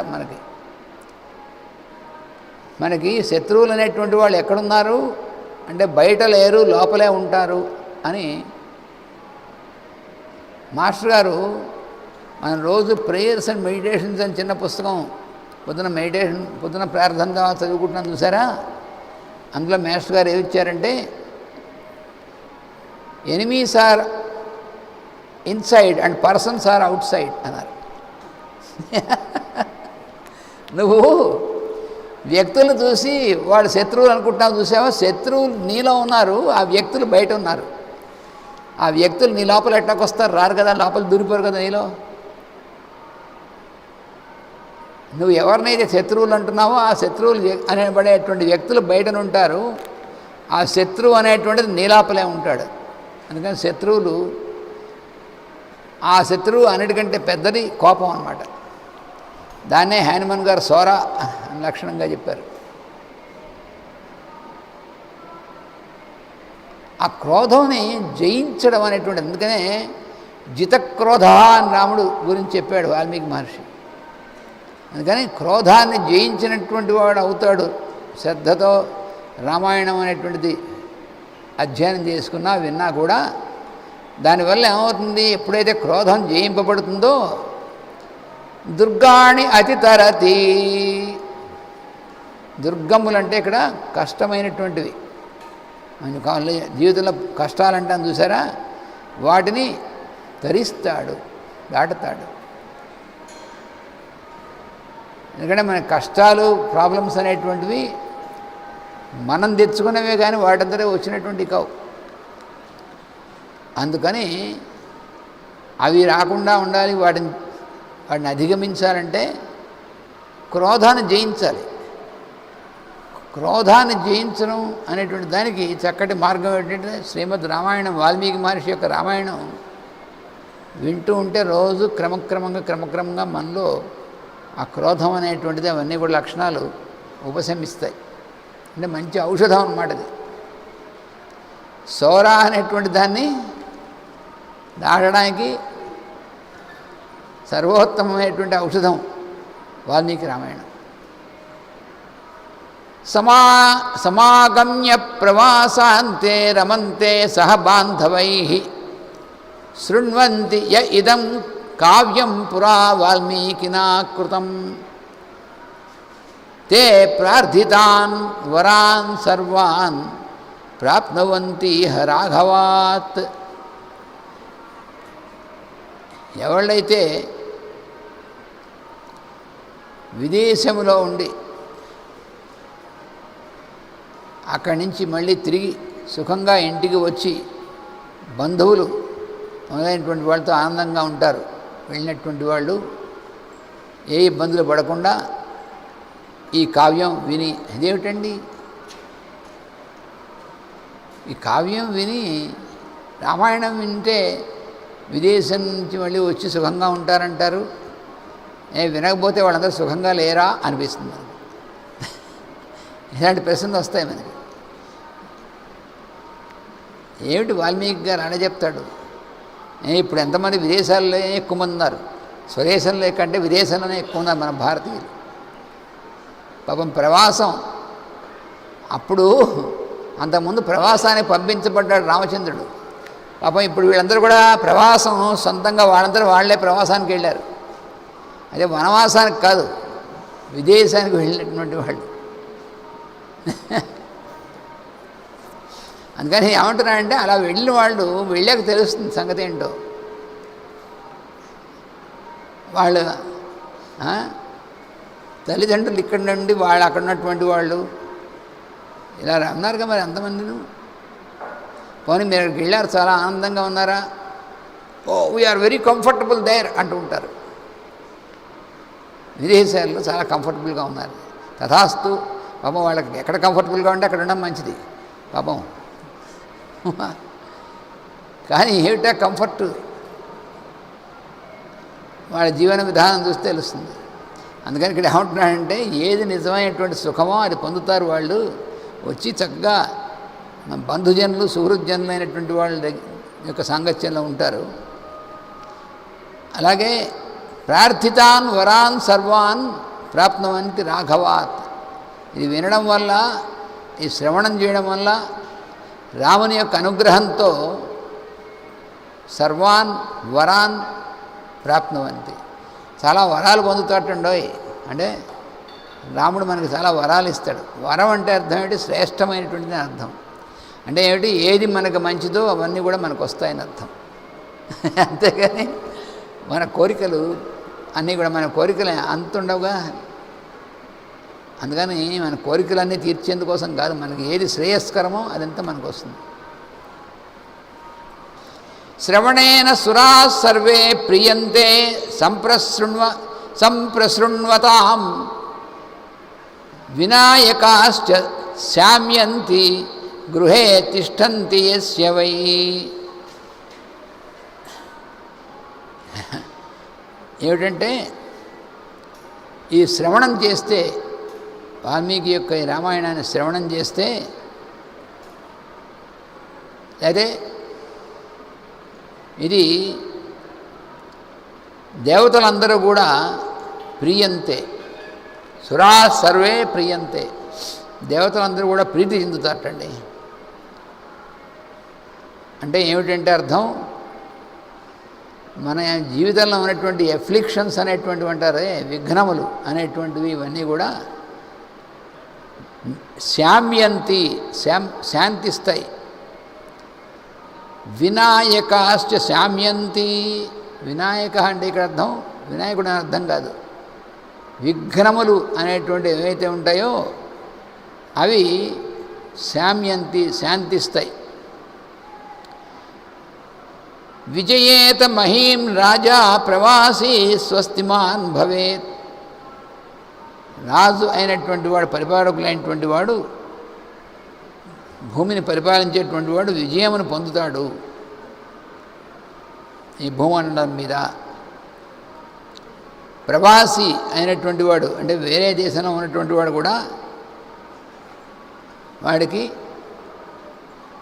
మనకి శత్రువులు అనేటువంటి వాళ్ళు ఎక్కడున్నారు అంటే బయట లేరు, లోపలే ఉంటారు అని మాస్టర్ గారు మనం రోజు ప్రేయర్స్ అండ్ మెడిటేషన్స్ అని చిన్న పుస్తకం పొద్దున ప్రార్థనగా చదువుకుంటున్నాం చూసారా, అందులో మాస్టర్ గారు ఏమి ఇచ్చారంటే enemies are inside and persons are outside అన్నారు. నువ్వు వ్యక్తులు చూసి వాడు శత్రువులు అనుకుంటున్నావు చూసావా, శత్రువులు నీలో ఉన్నారు, ఆ వ్యక్తులు బయట ఉన్నారు. ఆ వ్యక్తులు నీ లోపల ఎట్టాకొస్తారు, రారు కదా, లోపల దూరిపోరు కదా నీలో. నువ్వు ఎవరినైతే శత్రువులు అంటున్నావో ఆ శత్రువులు అనేబడేటువంటి వ్యక్తులు బయటను ఉంటారు, ఆ శత్రువు అనేటువంటిది నీ లోపలే ఉంటాడు. అందుకని ఆ శత్రువు అన్నిటికంటే పెద్దది కోపం అన్నమాట. దాన్నే హ్యానుమన్ గారు సోరా లక్షణంగా చెప్పారు. ఆ క్రోధంని జయించడం అనేటువంటి, అందుకనే జితక్రోధ అని రాముడు గురించి చెప్పాడు వాల్మీకి మహర్షి. అందుకని క్రోధాన్ని జయించినటువంటి వాడు అవుతాడు. శ్రద్ధతో రామాయణం అనేటువంటిది అధ్యయనం చేసుకున్నా విన్నా కూడా దానివల్ల ఏమవుతుంది, ఎప్పుడైతే క్రోధం జయింపబడుతుందో దుర్గాణి అతితరతి, దుర్గములంటే ఇక్కడ కష్టమైనటువంటివి, మన జీవితంలో కష్టాలంటాను చూసారా, వాటిని తరిస్తాడు, దాటుతాడు. ఎందుకంటే మన కష్టాలు ప్రాబ్లమ్స్ అనేటువంటివి మనం తెచ్చుకున్నవే కానీ వాటంతరే వచ్చినటువంటి కావు. అందుకని అవి రాకుండా ఉండాలి, వాటిని అధిగమించాలంటే క్రోధాన్ని జయించాలి. క్రోధాన్ని జయించడం అనేటువంటి దానికి చక్కటి మార్గం ఏంటంటే శ్రీమద్ రామాయణం, వాల్మీకి మహర్షి యొక్క రామాయణం వింటూ ఉంటే రోజు క్రమక్రమంగా మనలో ఆ క్రోధం అనేటువంటిది అవన్నీ కూడా లక్షణాలు ఉపశమిస్తాయి. అంటే మంచి ఔషధం అన్నమాట ఇది. సోరా అనేటువంటి దాన్ని దాటడానికి సర్వోత్తమమైనటువంటి ఔషధం వాల్మీకి రామాయణం. సమాగమ్య ప్రవాసాంతే రమంతే సహ బాంధవైః శృణ్వంతి య ఇదం కావ్యం పురా వాల్మీకినా కృతం తే ప్రార్థితాన్ వరాన్ సర్వాన్ ప్రాప్నువంతి రాఘవాత్. ఎవళ్ళైతే విదేశంలో ఉండి అక్కడి నుంచి మళ్ళీ తిరిగి సుఖంగా ఇంటికి వచ్చి బంధువులు మొదలైనటువంటి వాళ్ళతో ఆనందంగా ఉంటారు, వెళ్ళినటువంటి వాళ్ళు ఏ ఇబ్బందులు పడకుండా ఈ కావ్యం విని, అదేమిటండి ఈ కావ్యం విని రామాయణం వింటే విదేశం నుంచి మళ్ళీ వచ్చి సుఖంగా ఉంటారంటారు, వినకపోతే వాళ్ళందరూ సుఖంగా లేరా అనిపిస్తుంది. ఇలాంటి ప్రశ్నలు వస్తాయి మనకి. ఏమిటి వాల్మీకి గారు అలా చెప్తాడు? ఇప్పుడు ఎంతమంది విదేశాల్లో ఎక్కువ మంది ఉన్నారు, స్వదేశంలో కంటే విదేశంలోనే ఎక్కువ ఉన్నారు మన భారతీయులు. పాపం ప్రవాసం, అప్పుడు అంతకుముందు ప్రవాసానికి పంపించబడ్డాడు రామచంద్రుడు. పాపం ఇప్పుడు వీళ్ళందరూ కూడా ప్రవాసం సొంతంగా వాళ్ళందరూ వాళ్ళే ప్రవాసానికి వెళ్ళారు. అదే వనవాసానికి కాదు, విదేశానికి వెళ్ళినటువంటి వాళ్ళు. అందుకని ఏమంటున్నాడంటే అలా వెళ్ళిన వాళ్ళు వెళ్ళాక తెలుస్తుంది సంగతి ఏంటో. వాళ్ళు తల్లిదండ్రులు ఇక్కడ నుండి వాళ్ళు అక్కడ ఉన్నటువంటి వాళ్ళు ఇలా అన్నారుగా మరి అంతమందిను. పోనీ మీరు అక్కడికి వెళ్ళారు, చాలా ఆనందంగా ఉన్నారా? ఓ వీఆర్ వెరీ కంఫర్టబుల్ దేర్ అంటూ ఉంటారు. విదేశాల్లో చాలా కంఫర్టబుల్గా ఉన్నారు. తథాస్తు. పాపం వాళ్ళకి ఎక్కడ కంఫర్టబుల్గా ఉంటే అక్కడ ఉండడం మంచిది పాపం. కానీ ఏమిటా కంఫర్ట్? వాళ్ళ జీవన విధానం చూస్తే తెలుస్తుంది. అందుకని ఇక్కడ ఏమంటున్నాడంటే ఏది నిజమైనటువంటి సుఖమో అది పొందుతారు వాళ్ళు. వచ్చి చక్కగా బంధుజనులు సుహృద్జనులైనటువంటి వాళ్ళ యొక్క సాంగత్యంలో ఉంటారు. అలాగే ప్రార్థితాన్ వరాన్ సర్వాన్ ప్రాప్నువంతి రాఘవాత్. ఇది వినడం వల్ల, ఈ శ్రవణం చేయడం వల్ల రాముని యొక్క అనుగ్రహంతో సర్వాన్ వరాన్ ప్రాప్నువంతి, చాలా వరాలు పొందుతాటండోయ్. అంటే రాముడు మనకి చాలా వరాలు ఇస్తాడు. వరం అంటే అర్థం ఏంటి? శ్రేష్టమైనటువంటిది అర్థం. అంటే ఏమిటి? ఏది మనకు మంచిదో అవన్నీ కూడా మనకు వస్తాయని అర్థం. అంతేగాని మన కోరికలు అన్నీ కూడా, మన కోరికలు అంతుండవుగా. అందుకని మన కోరికలన్నీ తీర్చేందుకోసం కాదు, మనకి ఏది శ్రేయస్కరమో అదంతా మనకు వస్తుంది. శ్రవణేన సురా సర్వే ప్రియంతే సంప్రశృణ్వతాం వినాయకాశ్చ శామ్యంతి గృహే తిష్టంతి యస్య వై. ఏమిటంటే ఈ శ్రవణం చేస్తే, వాల్మీకి యొక్క ఈ రామాయణాన్ని శ్రవణం చేస్తే, అదే ఇది దేవతలందరూ కూడా ప్రియంతే, సురా సర్వే ప్రియంతే, దేవతలందరూ కూడా ప్రీతి చెందుతారటండి. అంటే ఏమిటంటే అర్థం, మన జీవితంలో ఉన్నటువంటి ఎఫ్లిక్షన్స్ అనేటువంటివి అంటారే, విఘ్నములు అనేటువంటివి, ఇవన్నీ కూడా శామ్యంతి, శాంతిస్తాయి. వినాయకాశ్చ శామ్యంతి. వినాయక అంటే ఇక్కడ అర్థం వినాయకుడు అని అర్థం కాదు. విఘ్నములు అనేటువంటివి ఏవైతే ఉంటాయో అవి శామ్యంతి, శాంతిస్తాయి. విజయేత మహీం రాజా ప్రవాసీ స్వస్తిమాన్ భవేత్. రాజు అయినటువంటి వాడు, పరిపాలకులైనటువంటి వాడు, భూమిని పరిపాలించేటువంటి వాడు విజయమును పొందుతాడు ఈ భూమండలం మీద. ప్రవాసి అయినటువంటి వాడు అంటే వేరే దేశంలో ఉన్నటువంటి వాడు కూడా వాడికి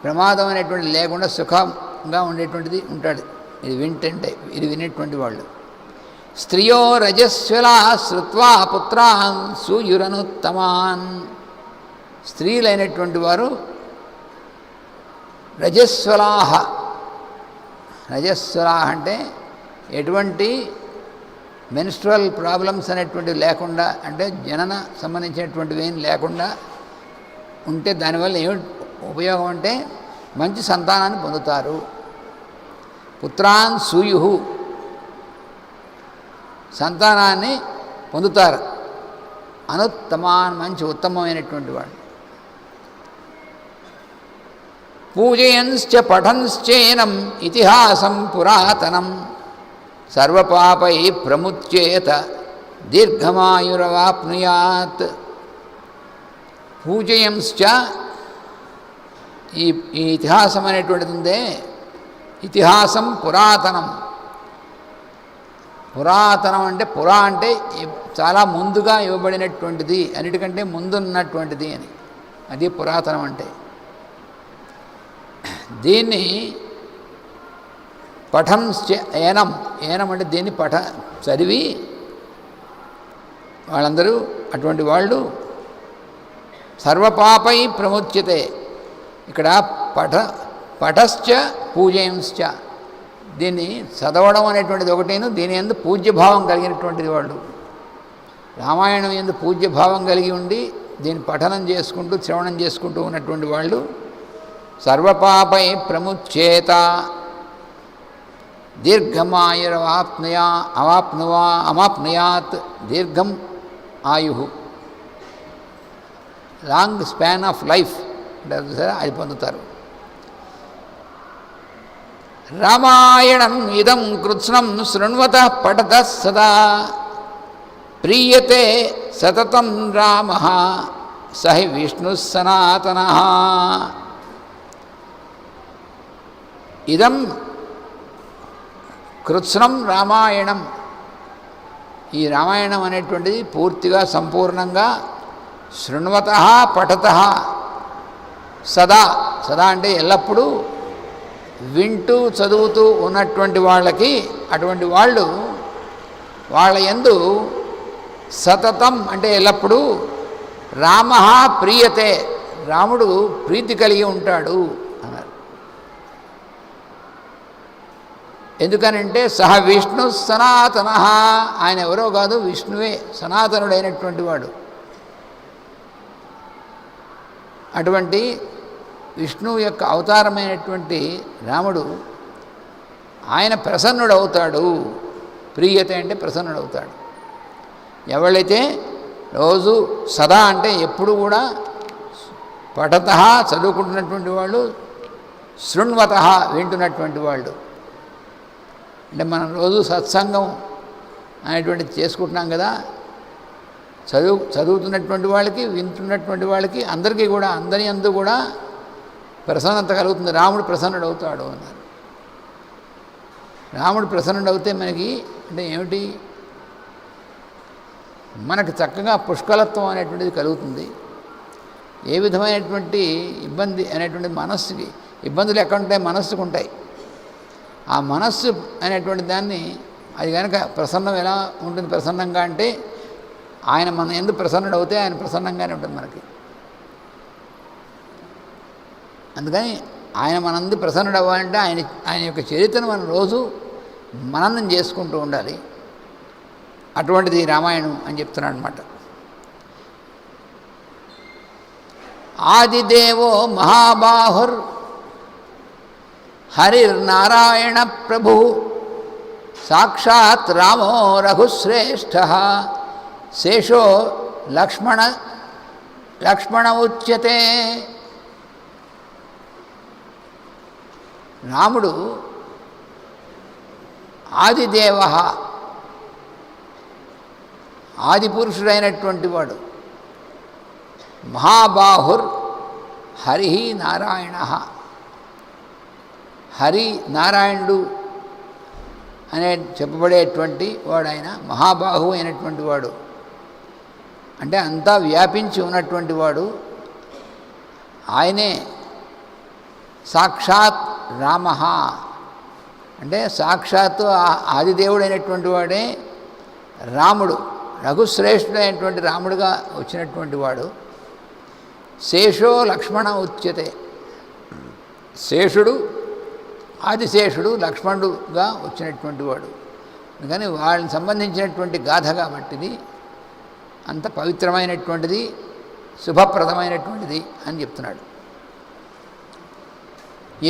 ప్రమాదం అనేటువంటి లేకుండా సుఖంగా ఉండేటువంటిది ఉంటాడు. ఇది వింటుంటే ఇది వినేటువంటి వాళ్ళు. స్త్రియో రజస్వలా శ్రుత్వా పుత్రాన్ సూయురనుత్తమాన్. స్త్రీలైనటువంటి వారు రజస్వలాహ. రజస్వలాహ అంటే ఎటువంటి మెన్స్ట్రువల్ ప్రాబ్లమ్స్ అనేటువంటివి లేకుండా, అంటే జనన సంబంధించినటువంటివి ఏం లేకుండా ఉంటే దానివల్ల ఏమి ఉపయోగం అంటే మంచి సంతానాన్ని పొందుతారు. పుత్రాన్ సూయు, సంతానాన్ని పొందుతారు. అనుత్తమాన్, మంచి ఉత్తమమైనటువంటి వాడు. పూజయన్శ్చ పఠన్శ్చేనం ఇతిహాసం పురాతనం సర్వపాపై ప్రముచ్యేత దీర్ఘమాయురవాప్నుయాత్. పూజయంశ్చ, ఈ ఇతిహాసం అనేటువంటిది ఉందే, ఇతిహాసం పురాతనం. పురాతనం అంటే పురా అంటే చాలా ముందుగా ఇవ్వబడినటువంటిది, అన్నిటికంటే ముందున్నటువంటిది అని. అది పురాతనం అంటే. దీన్ని పఠంశ్చ ఏనం, ఏనం అంటే దీన్ని చదివి వాళ్ళందరూ అటువంటి వాళ్ళు సర్వపాపై ప్రముచ్యతే. ఇక్కడ పఠశ్చ పూజయంశ్చ, దీన్ని చదవడం అనేటువంటిది ఒకటేను, దీని యందు పూజ్యభావం కలిగినటువంటిది వాళ్ళు. రామాయణం యందు పూజ్యభావం కలిగి ఉండి దీన్ని పఠనం చేసుకుంటూ శ్రవణం చేసుకుంటూ ఉన్నటువంటి వాళ్ళు సర్వపాపై ప్రముచ్యేత అమాప్నుయాత్. దీర్ఘం ఆయు, లాంగ్ స్పాన్ ఆఫ్ లైఫ్ సరే అది పొందుతారు. రామాయణం ఇదం కృత్స్నం శృణ్వతః పఠతః సదా ప్రీయతే సతతం రామః సహి విష్ణుః సనాతనః. ఇదం కృత్స్నం రామాయణం. ఈ రామాయణం అనేటువంటిది పూర్తిగా సంపూర్ణంగా శృణ్వతః పఠతః సదా. సదా అంటే ఎల్లప్పుడూ వింటూ చదువుతూ ఉన్నటువంటి వాళ్ళకి, అటువంటి వాళ్ళు వాళ్ళ యందు సతతం అంటే ఎల్లప్పుడూ రామః ప్రీయతే, రాముడు ప్రీతి కలిగి ఉంటాడు అన్నారు. ఎందుకనంటే సహ విష్ణు సనాతన, ఆయన ఎవరో కాదు విష్ణువే, సనాతనుడైనటువంటి వాడు. అటువంటి విష్ణువు యొక్క అవతారమైనటువంటి రాముడు ఆయన ప్రసన్నుడవుతాడు. ప్రియతే అంటే ప్రసన్నుడవుతాడు. ఎవరైతే రోజు సదా అంటే ఎప్పుడు కూడా పఠత చదువుకుంటున్నటువంటి వాళ్ళు, శృణ్వత వింటున్నటువంటి వాళ్ళు. అంటే మనం రోజు సత్సంగం అనేటువంటిది చేసుకుంటున్నాం కదా, చదువుతున్నటువంటి వాళ్ళకి వింటున్నటువంటి వాళ్ళకి అందరికీ కూడా అందరి యందు కూడా ప్రసన్నత కలుగుతుంది. రాముడు ప్రసన్నుడవుతాడు అన్నారు. రాముడు ప్రసన్నుడవుతే మనకి అంటే ఏమిటి, మనకు చక్కగా పుష్కలత్వం అనేటువంటిది కలుగుతుంది. ఏ విధమైనటువంటి ఇబ్బంది అనేటువంటి మనస్సుకి ఇబ్బందులు ఎక్కడ ఉంటాయి, మనస్సుకు ఉంటాయి. ఆ మనస్సు అనేటువంటి దాన్ని అది కనుక ప్రసన్నం ఎలా ఉంటుంది, ప్రసన్నంగా అంటే ఆయన మన ఎందుకు ప్రసన్నుడవుతే ఆయన ప్రసన్నంగానే ఉంటుంది మనకి. అందుకని ఆయన మనందు ప్రసన్నుడు అవ్వాలంటే ఆయన యొక్క చరిత్రను మనం రోజు మననం చేసుకుంటూ ఉండాలి. అటువంటిది రామాయణం అని చెప్తున్నాడు అనమాట. ఆదిదేవో మహాబాహుర్ హరిర్నారాయణ ప్రభు సాక్షాత్ రామో రఘుశ్రేష్ఠ శేషో లక్ష్మణ ఉచ్యతే. రాముడు ఆదిదేవ, ఆదిపురుషుడైనటువంటి వాడు. మహాబాహుర్ హరి నారాయణ, హరి నారాయణుడు అనే చెప్పబడేటువంటి వాడు ఆయన. మహాబాహు అయినటువంటి వాడు అంటే అంతా వ్యాపించి ఉన్నటువంటి వాడు ఆయనే. సాక్షాత్ రామ, అంటే సాక్షాత్తు ఆదిదేవుడైనటువంటి వాడే రాముడు, రఘుశ్రేష్ఠుడైనటువంటి రాముడుగా వచ్చినటువంటి వాడు. శేషో లక్ష్మణ ఉచ్యతే, శేషుడు ఆదిశేషుడు లక్ష్మణుడుగా వచ్చినటువంటి వాడు. అందుకని వాళ్ళని సంబంధించినటువంటి గాథ కాబట్టిది అంత పవిత్రమైనటువంటిది, శుభప్రదమైనటువంటిది అని చెప్తున్నాడు.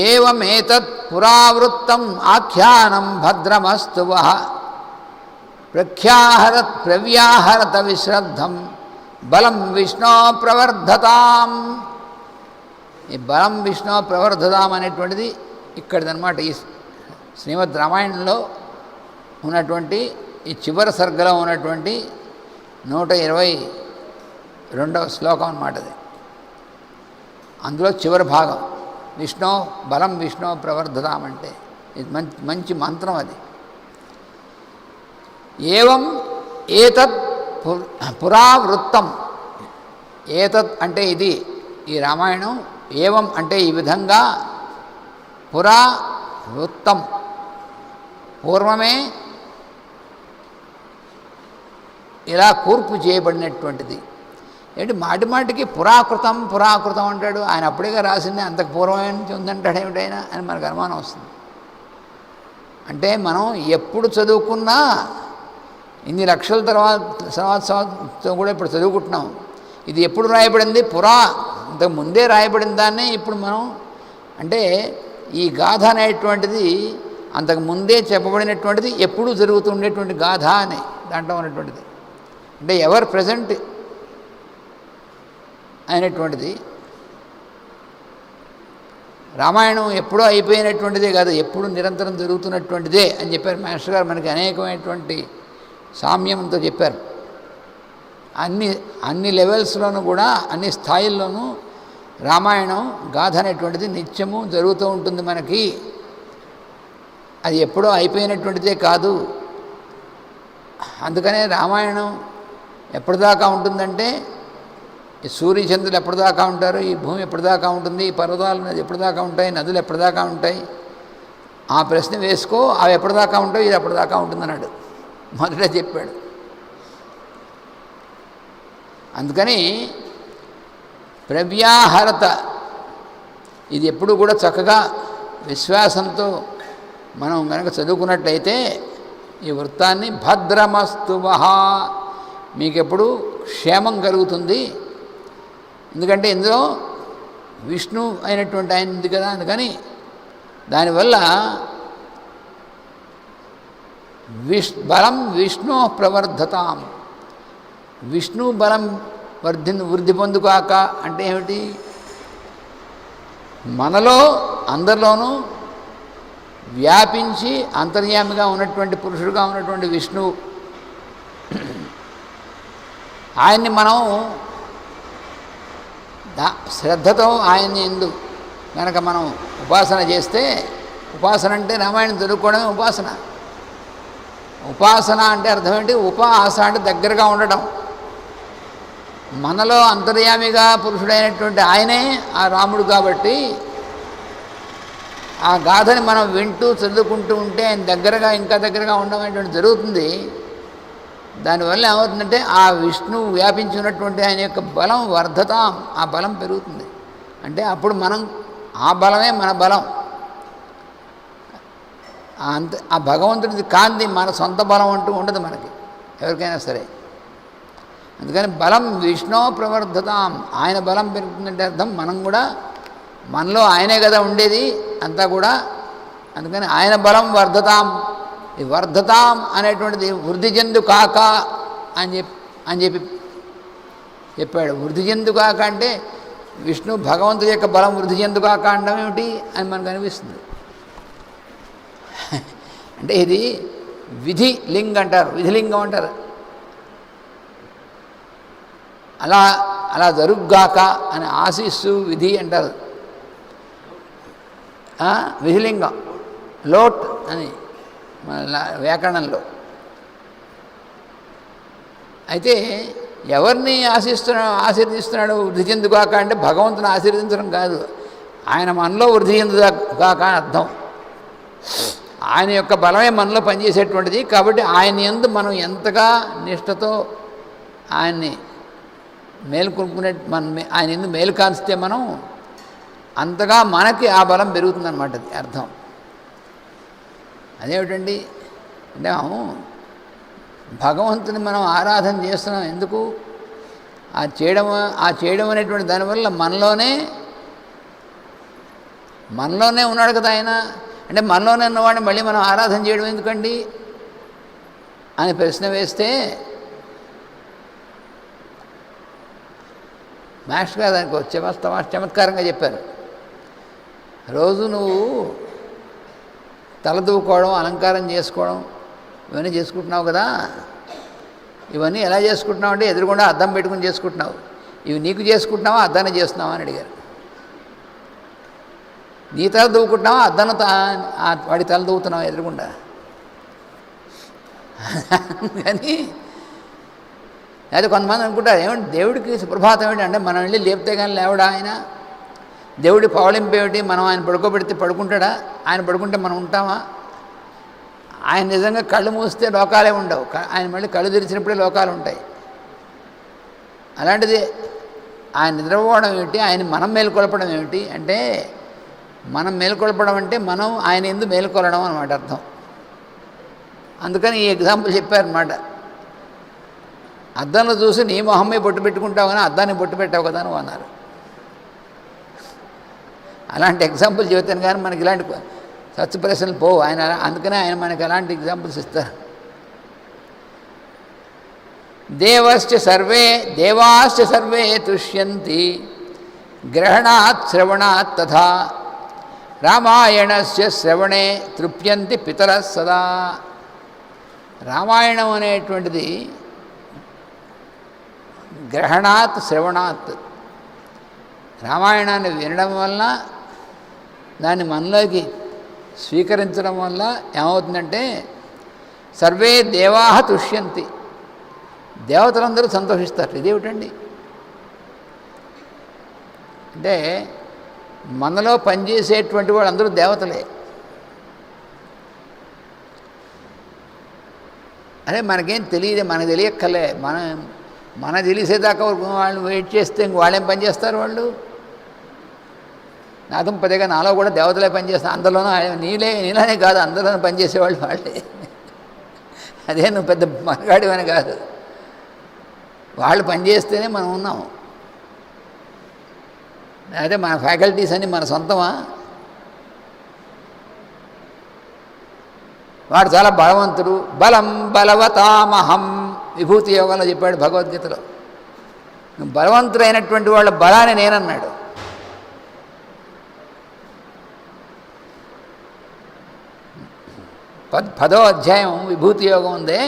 ఏవమేతత్ పురావృత్తం ఆఖ్యానం భద్రమస్తు వః ప్రవ్యాహరత విశ్రద్ధం బలం విష్ణో ప్రవర్ధతాం. ఈ బలం విష్ణో ప్రవర్ధతాం అనేటువంటిది ఇక్కడిదన్నమాట. ఈ శ్రీమద్ రామాయణంలో ఉన్నటువంటి ఈ చివరి సర్గలో ఉన్నటువంటి 122వ శ్లోకం అన్నమాట అది. అందులో చివరి భాగం విష్ణో బలం విష్ణో ప్రవర్ధతాం అంటే ఇది మంచి మంత్రం అది. ఏవం ఏతత్ పురావృత్తం, ఏతత్ అంటే ఇది ఈ రామాయణం, ఏవం అంటే ఈ విధంగా, పురావృత్తం పూర్వమే ఇలా కూర్పు చేయబడినటువంటిది. ఏంటి మాటిమాటికి పురాకృతం అంటాడు ఆయన, అప్పుడేగా రాసింది, అంతకు పూర్వమే నుంచి ఉందంటాడు ఏమిటైనా అని మనకు అనుమానం వస్తుంది. అంటే మనం ఎప్పుడు చదువుకున్నా ఇన్ని లక్షల సంవత్సరాలతో కూడా ఇప్పుడు చదువుకుంటున్నాం. ఇది ఎప్పుడు రాయబడింది? ఇంతకు ముందే రాయబడిన దాన్నే ఇప్పుడు మనం, అంటే ఈ గాథ అనేటువంటిది అంతకు ముందే చెప్పబడినటువంటిది, ఎప్పుడూ జరుగుతుండేటువంటి గాథ అని దాంట్లో ఉన్నటువంటిది. అంటే ఎవర్ ప్రజెంట్ అయినటువంటిది. రామాయణం ఎప్పుడో అయిపోయినటువంటిదే కాదు, ఎప్పుడు నిరంతరం జరుగుతున్నటువంటిదే అని చెప్పారు మాస్టర్ గారు. మనకి అనేకమైనటువంటి సామ్యంతో చెప్పారు. అన్ని లెవెల్స్లోనూ కూడా, అన్ని స్థాయిల్లోనూ రామాయణం గాథ అనేటువంటిది నిత్యము జరుగుతూ ఉంటుంది మనకి. అది ఎప్పుడో అయిపోయినటువంటిదే కాదు. అందుకనే రామాయణం ఎప్పటిదాకా ఉంటుందంటే, ఈ సూర్యచంద్రులు ఎప్పటిదాకా ఉంటారు, ఈ భూమి ఎప్పటిదాకా ఉంటుంది, ఈ పర్వతాలు ఎప్పటిదాకా ఉంటాయి, నదులు ఎప్పటిదాకా ఉంటాయి, ఆ ప్రశ్న వేసుకో, అవి ఎప్పటిదాకా ఉంటాయి, ఇది ఎప్పటిదాకా ఉంటుందన్నాడు మొదట చెప్పాడు. అందుకని ప్రవ్యాహరత, ఇది ఎప్పుడు కూడా చక్కగా విశ్వాసంతో మనం కనుక చదువుకున్నట్లయితే ఈ వృత్తాన్ని భద్రమస్తు వః, మీకెప్పుడు క్షేమం కలుగుతుంది. ఎందుకంటే ఇందులో విష్ణు అయినటువంటి ఆయన ఉంది కదా, అందుకని దానివల్ల బలం విష్ణు ప్రవర్ధతాం, విష్ణు బలం వృద్ధి పొందుకాక అంటే ఏమిటి? మనలో అందరిలోనూ వ్యాపించి అంతర్యామిగా ఉన్నటువంటి పురుషుడుగా ఉన్నటువంటి విష్ణువు, ఆయన్ని మనం శ్రద్ధతో ఆయన్ని ఎందు కనుక మనం ఉపాసన చేస్తే, ఉపాసన అంటే రామాయణం చదువుకోవడమే ఉపాసన. ఉపాసన అంటే అర్థం ఏంటి? ఉపాసన అంటే దగ్గరగా ఉండటం. మనలో అంతర్యామిగా పురుషుడైనటువంటి ఆయనే ఆ రాముడు కాబట్టి ఆ గాథని మనం వింటూ చదువుకుంటూ ఉంటే ఆయన దగ్గరగా, ఇంకా దగ్గరగా ఉండడం అనేటువంటి జరుగుతుంది. దానివల్ల ఏమవుతుందంటే ఆ విష్ణువు వ్యాపించి ఉన్నటువంటి ఆయన యొక్క బలం వర్ధతాం, ఆ బలం పెరుగుతుంది. అంటే అప్పుడు మనం, ఆ బలమే మన బలం. ఆ భగవంతుడిది కాంతి మన సొంత బలం అంటూ ఉండదు మనకి ఎవరికైనా సరే. అందుకని బలం విష్ణు ప్రవర్ధతాం, ఆయన బలం పెరుగుతుందంటే అర్థం మనం కూడా, మనలో ఆయనే కదా ఉండేది అంతా కూడా. అందుకని ఆయన బలం వర్ధతాం. ఈ వర్ధతాం అనేటువంటిది వృద్ధి చెందు కాక అని చెప్పి చెప్పాడు. వృద్ధి చెందు కాక అంటే విష్ణు భగవంతుడి యొక్క బలం వృద్ధి చెందు కాక అనడం ఏమిటి అని మనకు అనిపిస్తుంది. అంటే ఇది విధి లింగం అంటారు, విధిలింగం అంటారు. అలా జరుగ్గాక అని ఆశిస్సు విధి అంటారు. విధిలింగం లోట్ అని మన వ్యాకరణంలో. అయితే ఎవరిని ఆశీర్దిస్తున్నాడు వృద్ధి చెందుగాక అంటే భగవంతుని ఆశీర్వదించడం కాదు, ఆయన మనలో వృద్ధి చెందుగాక అని అర్థం. ఆయన యొక్క బలమే మనలో పనిచేసేటువంటిది. కాబట్టి ఆయన యందు మనం ఎంతగా నిష్ఠతో ఆయన్ని మేలుకొనుక్కునే ఆయన యందు మేలు కాంచితే మనం అంతగా మనకి ఆ బలం పెరుగుతుందన్నమాట. అది అర్థం. అదేమిటండి అంటే భగవంతుని మనం ఆరాధన చేస్తున్నాం ఎందుకు? ఆ చేయడం అనేటువంటి దానివల్ల మనలోనే ఉన్నాడు కదా ఆయన. అంటే మనలోనే ఉన్నవాడిని మళ్ళీ మనం ఆరాధన చేయడం ఎందుకండి అని ప్రశ్న వేస్తే మాస్టర్ గారు దానికి చమత్కారంగా చెప్పారు. రోజు నువ్వు తల దూకోవడం, అలంకారం చేసుకోవడం ఇవన్నీ చేసుకుంటున్నావు కదా, ఇవన్నీ ఎలా చేసుకుంటున్నావు అంటే ఎదురుగుండా అద్దం పెట్టుకుని చేసుకుంటున్నావు. ఇవి నీకు చేసుకుంటున్నావా అద్దాన్ని చేస్తున్నావా అని అడిగారు. నీ తల దూకుంటున్నావా అద్దాన్ని వాడి తల దూకుతున్నావా ఎదురుగుండా? కానీ అయితే కొంతమంది అనుకుంటారు ఏమంటే దేవుడికి సుప్రభాతం ఏమిటి అంటే మనం వెళ్ళి లేపితే కానీ లేవడా ఆయన? దేవుడి పవళింపు ఏమిటి? మనం ఆయన పడుకోబెడితే పడుకుంటాడా? ఆయన పడుకుంటే మనం ఉంటామా? ఆయన నిజంగా కళ్ళు మూస్తే లోకాలే ఉండవు. ఆయన మళ్ళీ కళ్ళు తెరిచినప్పుడే లోకాలు ఉంటాయి. అలాంటిది ఆయన నిద్రపోవడం ఏమిటి? ఆయన మనం మేలుకొల్పడం ఏమిటి? అంటే మనం మేలుకొల్పడం అంటే మనం ఆయన ఎందు మేలుకొలడం అన్నమాట అర్థం. అందుకని ఈ ఎగ్జాంపుల్ చెప్పారన్నమాట. అద్దంలో చూసి నీ మొహమ్మే బొట్టు పెట్టుకుంటావు కానీ అద్దాన్ని బొట్టు పెట్టావు కదా నువ్వు అన్నారు. అలాంటి ఎగ్జాంపుల్ చెబుతాను కానీ మనకి ఇలాంటి సత్య ప్రశ్నలు పోవు ఆయన. అందుకనే ఆయన మనకి ఎలాంటి ఎగ్జాంపుల్స్ ఇస్తారు. దేవాశ్చ సర్వే తుష్యంతి గ్రహణాత్ శ్రవణాత్ తథా రామాయణస్య శ్రవణే తృప్యంతి పితరః సదా. రామాయణం అనేటువంటిది గ్రహణాత్ శ్రవణాత్, రామాయణాన్ని వినడం వల్ల దాన్ని మనలోకి స్వీకరించడం వల్ల ఏమవుతుందంటే సర్వే దేవాః తుష్యంతి, దేవతలందరూ సంతోషిస్తారు. ఇదేమిటండి అంటే మనలో పనిచేసేటువంటి వాళ్ళు అందరూ దేవతలే. అదే మనకేం తెలియదు, మనకు తెలియక్కలే. మన తెలిసేదాకా వాళ్ళు వెయిట్ చేస్తే ఇంక వాళ్ళేం పనిచేస్తారు? వాళ్ళు నాతో పదేగా నాలో కూడా దేవతలే పనిచేస్తారు. అందులోనూ నీలానే కాదు, అందులోనూ పనిచేసేవాళ్ళు వాళ్ళే. అదే నువ్వు పెద్ద మనగాడివని కాదు, వాళ్ళు పనిచేస్తేనే మనం ఉన్నాము. అదే మన ఫ్యాకల్టీస్ అన్నీ మన సొంతమా? వాడు చాలా బలవంతుడు. బలం బలవతామహం విభూతి యోగంలో చెప్పాడు భగవద్గీతలో. బలవంతుడైనటువంటి వాళ్ళ బలాన్ని నేనన్నాడు. పదో అధ్యాయం విభూతి యోగం ఉందే,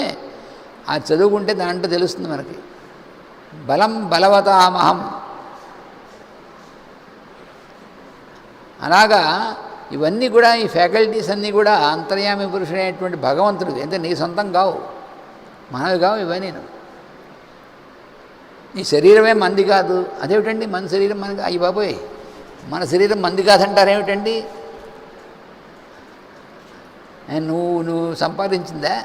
అది చదువుకుంటే దాంట్లో తెలుస్తుంది మనకి. బలం బలవతామహం. అలాగా ఇవన్నీ కూడా ఈ ఫ్యాకల్టీస్ అన్నీ కూడా అంతర్యామి పురుషుడైనటువంటి భగవంతుడు. అంటే నీ సొంతం కావు, మనవి కావు ఇవన్నీ. నీ శరీరమే మంది కాదు. అదేమిటండి మన శరీరం మనకి? అయ్యి బాబోయ్, మన శరీరం మంది కాదంటారేమిటండి? నువ్వు సంపాదించిందా?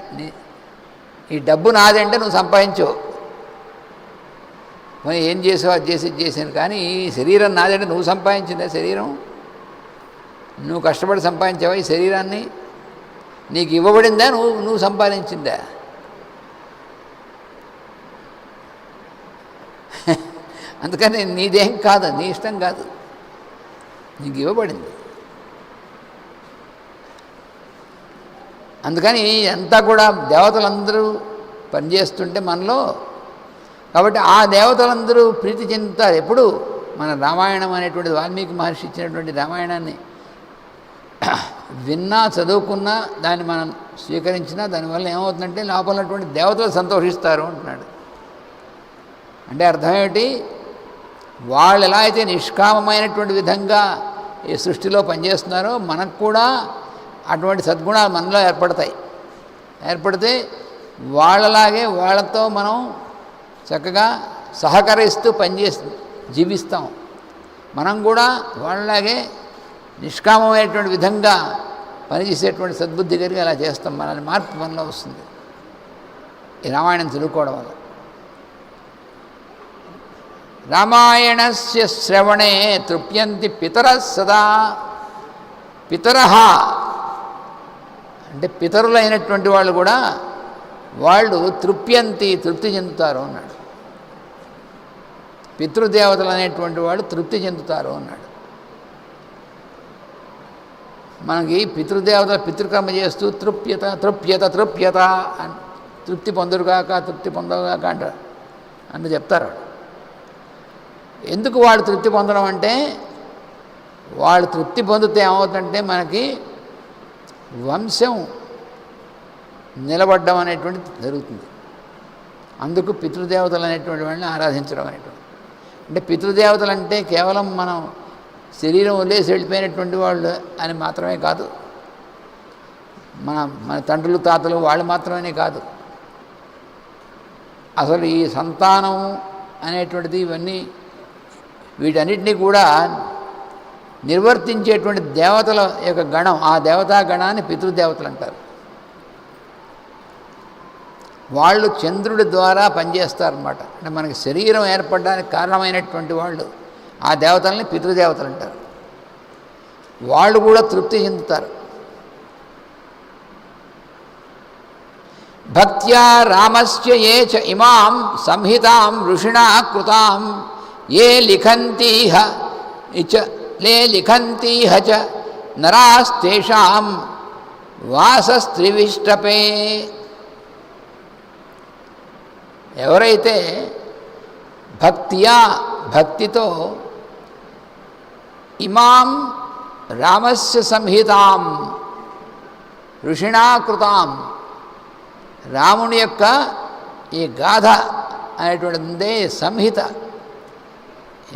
ఈ డబ్బు నాదంటే నువ్వు సంపాదించవు, మరి ఏం చేసావు? అది చేసి ఇది చేసాను. కానీ ఈ శరీరం నాదంటే నువ్వు సంపాదించిందా? శరీరం నువ్వు కష్టపడి సంపాదించావా? ఈ శరీరాన్ని నీకు ఇవ్వబడిందా? నువ్వు సంపాదించిందా? అందుకని నీదేం కాదు, నీ ఇష్టం కాదు, నీకు ఇవ్వబడింది. అందుకని అంతా కూడా దేవతలందరూ పనిచేస్తుంటే మనలో, కాబట్టి ఆ దేవతలందరూ ప్రీతి చెందుతారు ఎప్పుడు మన రామాయణం అనేటువంటిది, వాల్మీకి మహర్షి ఇచ్చినటువంటి రామాయణాన్ని విన్నా చదువుకున్నా దాన్ని మనం స్వీకరించినా దానివల్ల ఏమవుతుందంటే లోపల ఉన్నటువంటి దేవతలు సంతోషిస్తారు అంటున్నాడు. అంటే అర్థం ఏమిటి? వాళ్ళు ఎలా అయితే నిష్కామమైనటువంటి విధంగా ఈ సృష్టిలో పనిచేస్తున్నారో మనకు కూడా అటువంటి సద్గుణాలు మనలో ఏర్పడితే వాళ్ళలాగే వాళ్ళతో మనం చక్కగా సహకరిస్తూ జీవిస్తాం. మనం కూడా వాళ్ళలాగే నిష్కామమైనటువంటి విధంగా పనిచేసేటువంటి సద్బుద్ధి కలిగి అలా చేస్తాం. మనల్ని మార్పు మనలో వస్తుంది ఈ రామాయణం చదువుకోవడం వల్ల. రామాయణస్య శ్రవణే తృప్యంతి పితరః సదా. పితరః అంటే పితరులైనటువంటి వాళ్ళు కూడా వాళ్ళు తృప్యంతి తృప్తి చెందుతారు అన్నాడు. పితృదేవతలు అనేటువంటి వాళ్ళు తృప్తి చెందుతారు అన్నాడు. మనకి పితృదేవతల పితృకర్మ చేస్తూ తృప్యత తృప్యత తృప్యత అని తృప్తి పొందరుగాక తృప్తి పొందరుగాక అంటారు అని చెప్తారు. ఎందుకు వాళ్ళు తృప్తి పొందడం అంటే వాళ్ళు తృప్తి పొందితే ఏమవుతుందంటే మనకి వంశం నిలబడ్డం అనేటువంటిది జరుగుతుంది. అందుకు పితృదేవతలు అనేటువంటి వాళ్ళని ఆరాధించడం అనేటువంటి. అంటే పితృదేవతలు అంటే కేవలం మనం శరీరం వదిలేసి వెళ్ళిపోయినటువంటి వాళ్ళు అని మాత్రమే కాదు, మన తండ్రులు తాతలు వాళ్ళు మాత్రమే కాదు. అసలు ఈ సంతానం అనేటువంటిది ఇవన్నీ వీటన్నిటినీ కూడా నిర్వర్తించేటువంటి దేవతల యొక్క గణం, ఆ దేవతా గణాన్ని పితృదేవతలు అంటారు. వాళ్ళు చంద్రుడి ద్వారా పనిచేస్తారన్నమాట. అంటే మనకి శరీరం ఏర్పడడానికి కారణమైనటువంటి వాళ్ళు ఆ దేవతల్ని పితృదేవతలు అంటారు. వాళ్ళు కూడా తృప్తి చెందుతారు. భక్త్యా రామస్య ఏ చ ఇమాం సంహితాం ఋషిణా కృతాం ఏ లిఖంతీహ చ నరాస్తేషాం వాసస్త్రివిష్టపే. ఎవరైతే భక్తితో ఇమాం రామస్య సంహితాం ఋషిణా కృతాం, రాముని యొక్క ఈ గాథ అనేటువంటిది ఉందే సంహిత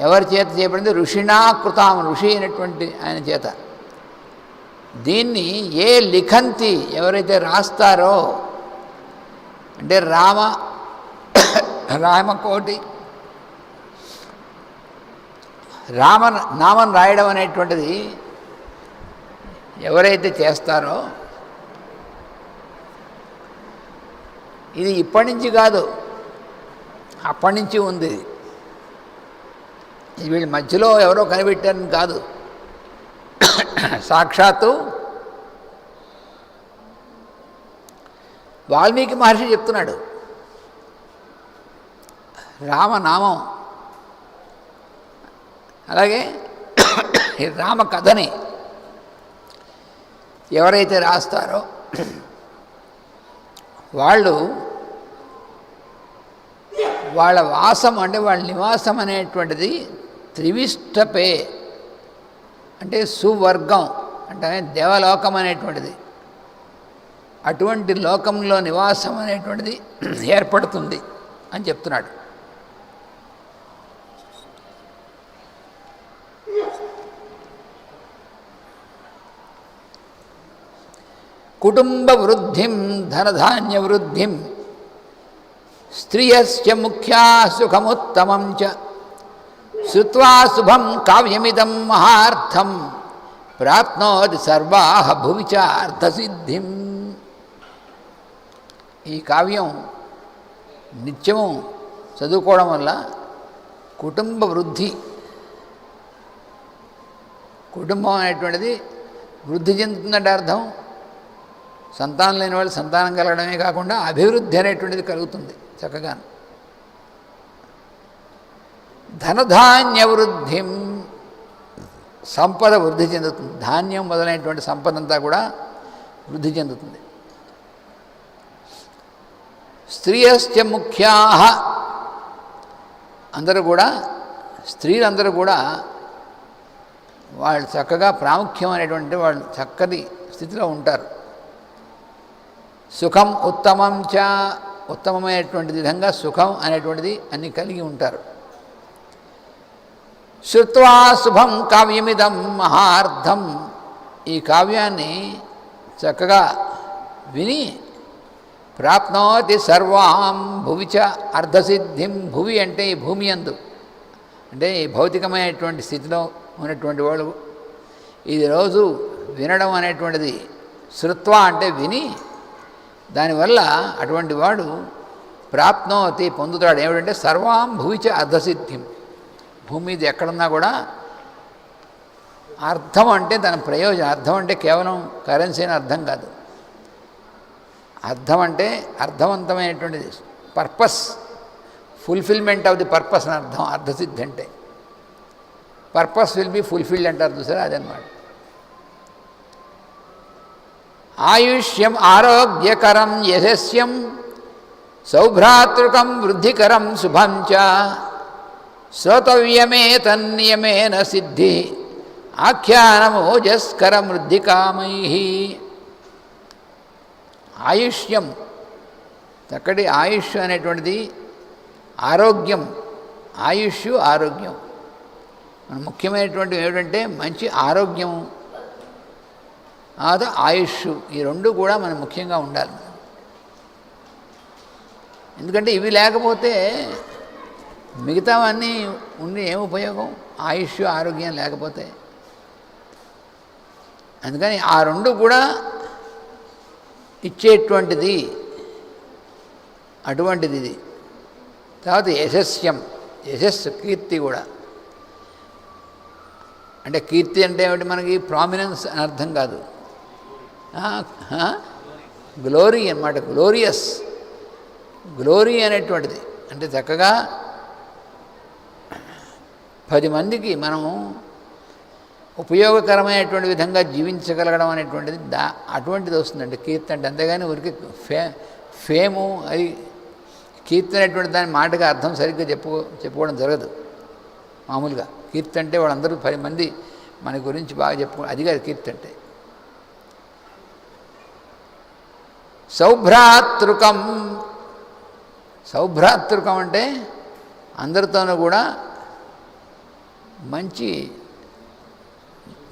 ఎవరి చేత చేయబడింది? ఋషిణా కృతాం, ఋషి అయినటువంటి ఆయన చేత. దీన్ని ఏ లిఖంతి ఎవరైతే రాస్తారో అంటే రామకోటి నామం రాయడం అనేటువంటిది ఎవరైతే చేస్తారో, ఇది ఇప్పటి నుంచి కాదు అప్పటి నుంచి ఉంది. ఇది వీళ్ళ మధ్యలో ఎవరో కనిపెట్టారని కాదు, సాక్షాత్తు వాల్మీకి మహర్షి చెప్తున్నాడు. రామనామం అలాగే రామ కథని ఎవరైతే రాస్తారో వాళ్ళ వాసం అంటే వాళ్ళ నివాసం అనేటువంటిది త్రివిష్టపే అంటే సువర్గం అంటే దేవలోకం అనేటువంటిది, అటువంటి లోకంలో నివాసం అనేటువంటిది ఏర్పడుతుంది అని చెప్తున్నాడు. కుటుంబ వృద్ధిం ధనధాన్య వృద్ధిం స్త్రియస్య ముఖ్యా సుఖముత్తమం చ శ్రుత్వా శుభం కావ్యమిదం మహార్థం ప్రాప్నోతి సర్వాః భువి చ అర్థసిద్ధిం. ఈ కావ్యం నిత్యము చదువుకోవడం వల్ల కుటుంబ వృద్ధి, కుటుంబం అనేటువంటిది వృద్ధి చెందుతుందంటే అర్థం సంతానం లేని వాళ్ళు సంతానం కలగడమే కాకుండా అభివృద్ధి అనేటువంటిది కలుగుతుంది చక్కగా. ధనధాన్య వృద్ధిం, సంపద వృద్ధి చెందుతుంది, ధాన్యం మొదలైనటువంటి సంపద అంతా కూడా వృద్ధి చెందుతుంది. స్త్రియశ్చ ముఖ్యాః, అందరూ కూడా స్త్రీలందరూ కూడా వాళ్ళు చక్కగా ప్రాముఖ్యం అనేటువంటి వాళ్ళు చక్కటి స్థితిలో ఉంటారు. సుఖం ఉత్తమం చ, ఉత్తమమైనటువంటి విధంగా సుఖం అనేటువంటిది అన్ని కలిగి ఉంటారు. శ్రుత్వా శుభం కావ్యమిదం మహార్థం, ఈ కావ్యాన్ని చక్కగా విని ప్రాప్నోతి సర్వాం భువి చ అర్ధసిద్ధిం. భువి అంటే ఈ భూమి యందు అంటే ఈ భౌతికమైనటువంటి స్థితిలో ఉన్నటువంటి వాళ్ళు ఇది రోజు వినడం అనేటువంటిది శృత్వ అంటే విని దానివల్ల అటువంటి వాడు ప్రాప్నోతి పొందుతాడు. ఏమిటంటే సర్వాం భూమిచ అర్ధసిద్ధిం. భూమి మీద ఎక్కడున్నా కూడా అర్థం అంటే దాని ప్రయోజనం. అర్థం అంటే కేవలం కరెన్సీ అని అర్థం కాదు. అర్థం అంటే అర్థవంతమైనటువంటిది, purpose, fulfilment of the purpose అని అర్థం. అర్ధసిద్ధి అంటే పర్పస్ విల్ బి ఫుల్ఫిల్డ్ అంటారు చూసారా, అదనమాట. ఆయుష్యం ఆరోగ్యకరం యశస్యం సౌభ్రాతృకం వృద్ధికరం శుభం చ శ్రోతవ్యమే తన్నియమేన సిద్ధి ఆఖ్యానమోజస్కరం వృద్ధికామై. ఆయుష్యం, చక్కటి ఆయుష్ అనేటువంటిది ఆరోగ్యం. ఆయుష్ ఆరోగ్యం మన ముఖ్యమైనటువంటివి ఏమిటంటే మంచి ఆరోగ్యం, అది ఆయుష్. ఈ రెండు కూడా మనం ముఖ్యంగా ఉండాలి. ఎందుకంటే ఇవి లేకపోతే మిగతావన్నీ ఉండి ఏం ఉపయోగం? ఆయుష్ ఆరోగ్యం లేకపోతే. అందుకని ఆ రెండు కూడా ఇచ్చేటువంటిది అటువంటిది ఇది. తర్వాత యశస్యం, యశస్సు కీర్తి కూడా. అంటే కీర్తి అంటే ఏమిటి? మనకి ప్రామినెన్స్ అని అర్థం కాదు, గ్లోరీ అన్నమాట. గ్లోరియస్, గ్లోరీ అనేటువంటిది అంటే చక్కగా 10 మందికి మనము ఉపయోగకరమైనటువంటి విధంగా జీవించగలగడం అనేటువంటిది అటువంటిది వస్తుందండి కీర్తి అంటే. అంతేగాని ఊరికి ఫేము అది కీర్తి అనేటువంటి దాని మాటగా అర్థం సరిగ్గా చెప్పుకోవడం జరగదు. మామూలుగా కీర్తి అంటే వాళ్ళందరూ 10 మంది మన గురించి బాగా అది కాదు కీర్తి అంటే. సౌభ్రాతృకం, సౌభ్రాతృకం అంటే అందరితోనూ కూడా మంచి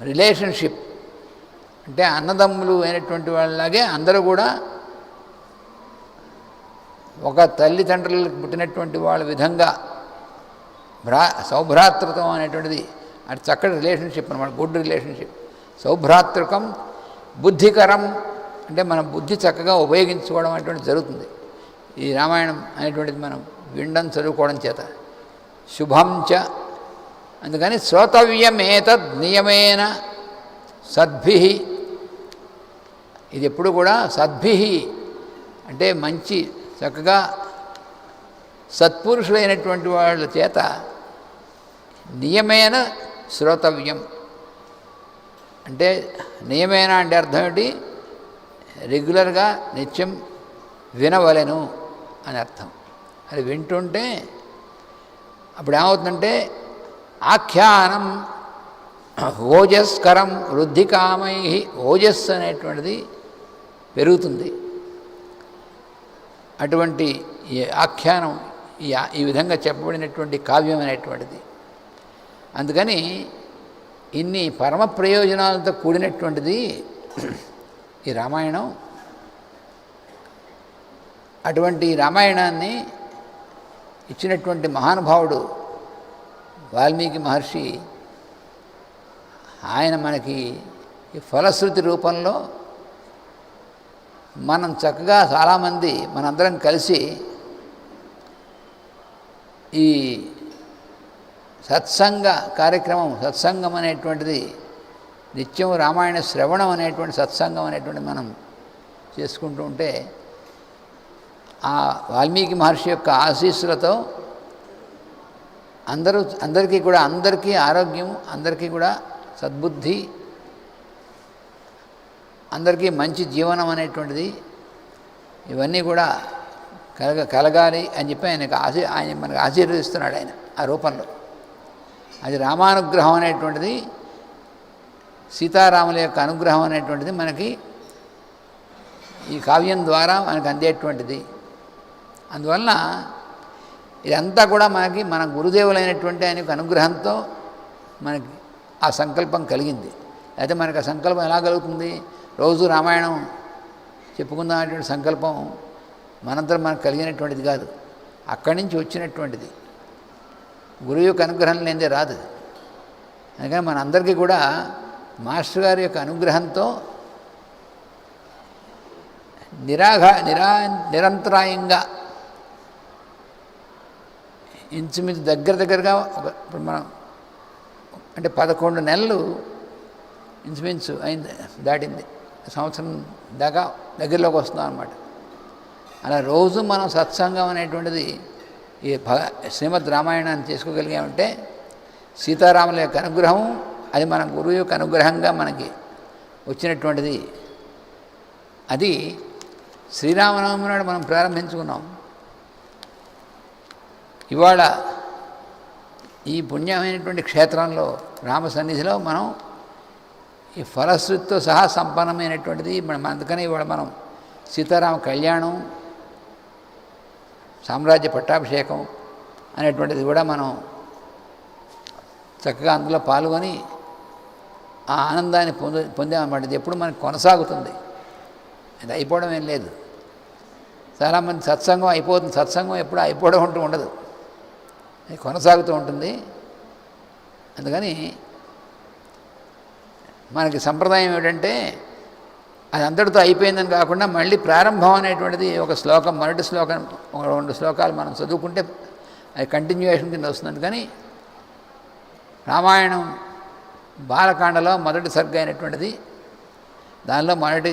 రిలేషన్షిప్. అంటే అన్నదమ్ములు అయినటువంటి వాళ్ళలాగే అందరూ కూడా ఒక తల్లిదండ్రులకు పుట్టినటువంటి వాళ్ళ విధంగా సౌభ్రాతృకం అనేటువంటిది అది చక్కటి రిలేషన్షిప్ అన్నమాట, గుడ్ రిలేషన్షిప్. సౌభ్రాతృకం బుద్ధికరం అంటే మన బుద్ధి చక్కగా ఉపయోగించుకోవడం అనేటువంటిది జరుగుతుంది ఈ రామాయణం అనేటువంటిది మనం వినడం చదువుకోవడం చేత. శుభం చ, అందుకని శ్రోతవ్యమేతద్ నియమేన సద్భి. ఇది ఎప్పుడు కూడా సద్భి అంటే మంచి చక్కగా సత్పురుషులైనటువంటి వాళ్ళ చేత నియమేన శ్రోతవ్యం. అంటే నియమేన అంటే అర్థం ఏంటి? రెగ్యులర్గా నిత్యం వినవలెను అని అర్థం. అది వింటుంటే అప్పుడు ఏమవుతుందంటే ఆఖ్యానం ఓజస్కరం వృద్ధికామై. ఓజస్సు అనేటువంటిది పెరుగుతుంది. అటువంటి ఈ ఆఖ్యానం ఈ విధంగా చెప్పబడినటువంటి కావ్యం అనేటువంటిది. అందుకని ఇన్ని పరమ ప్రయోజనాలతో కూడినటువంటిది ఈ రామాయణం. అటువంటి రామాయణాన్ని ఇచ్చినటువంటి మహానుభావుడు వాల్మీకి మహర్షి, ఆయన మనకి ఈ ఫలశ్రుతి రూపంలో మనం చక్కగా చాలామంది మనందరం కలిసి ఈ సత్సంగ కార్యక్రమం, సత్సంగం అనేటువంటిది నిత్యం రామాయణ శ్రవణం అనేటువంటి సత్సంగం అనేటువంటి మనం చేసుకుంటూ ఉంటే ఆ వాల్మీకి మహర్షి యొక్క ఆశీస్సులతో అందరికీ ఆరోగ్యం, అందరికీ కూడా సద్బుద్ధి, అందరికీ మంచి జీవనం అనేటువంటిది ఇవన్నీ కూడా కలగాలి అని చెప్పి ఆయన మనకు ఆశీర్వదిస్తున్నాడు ఆయన ఆ రూపంలో. అది రామానుగ్రహం అనేటువంటిది, సీతారాముల యొక్క అనుగ్రహం అనేటువంటిది మనకి ఈ కావ్యం ద్వారా మనకు అందేటువంటిది. అందువలన ఇదంతా కూడా మన గురుదేవులైనటువంటి ఆయన యొక్క అనుగ్రహంతో మనకి ఆ సంకల్పం కలిగింది. అయితే మనకు ఆ సంకల్పం ఎలా కలుగుతుంది? రోజు రామాయణం చెప్పుకుందాం అనేటువంటి సంకల్పం మనందరం మనకు కలిగినటువంటిది కాదు, అక్కడి నుంచి వచ్చినటువంటిది. గురువు యొక్క అనుగ్రహం లేనిదే రాదు. అందుకని మనందరికీ కూడా మాస్టర్ గారి యొక్క అనుగ్రహంతో నిరంతరాయంగా ఇంచుమించు దగ్గరగా ఇప్పుడు మనం అంటే 11 నెలలు ఇంచుమించు అయింది, దాటింది, సంవత్సరం దాకా దగ్గరలోకి వస్తున్నాం అన్నమాట. అలా రోజు మనం సత్సంగం అనేటువంటిది ఈ శ్రీమద్ రామాయణాన్ని చేసుకోగలిగామంటే సీతారాముల యొక్క అనుగ్రహం, అది మన గురువు యొక్క అనుగ్రహంగా మనకి వచ్చినటువంటిది. అది శ్రీరామనవమి నాడు మనం ప్రారంభించుకున్నాం. ఇవాళ ఈ పుణ్యమైనటువంటి క్షేత్రంలో రామ సన్నిధిలో మనం ఈ ఫలశ్రుతితో సహా సంపన్నమైనటువంటిది మనం. అందుకని ఇవాళ మనం సీతారామ కళ్యాణం, సామ్రాజ్య పట్టాభిషేకం అనేటువంటిది కూడా మనం చక్కగా అందులో పాల్గొని ఆ ఆనందాన్ని పొందామన్నమాట. ఇది ఎప్పుడు మనకు కొనసాగుతుంది, అది అయిపోవడం ఏం లేదు. చాలామంది సత్సంగం అయిపోతుంది, సత్సంగం ఎప్పుడు అయిపోవడం అంటూ ఉండదు, అది కొనసాగుతూ ఉంటుంది. అందుకని మనకి సంప్రదాయం ఏమిటంటే అది అంతటితో అయిపోయిందని కాకుండా మళ్ళీ ప్రారంభం అనేటువంటిది ఒక శ్లోకం, మొదటి శ్లోకం, 2 శ్లోకాలు మనం చదువుకుంటే అది కంటిన్యూయేషన్ కింద వస్తుంది. కానీ రామాయణం బాలకాండలో మొదటి సర్గ అయినటువంటిది, దానిలో మొదటి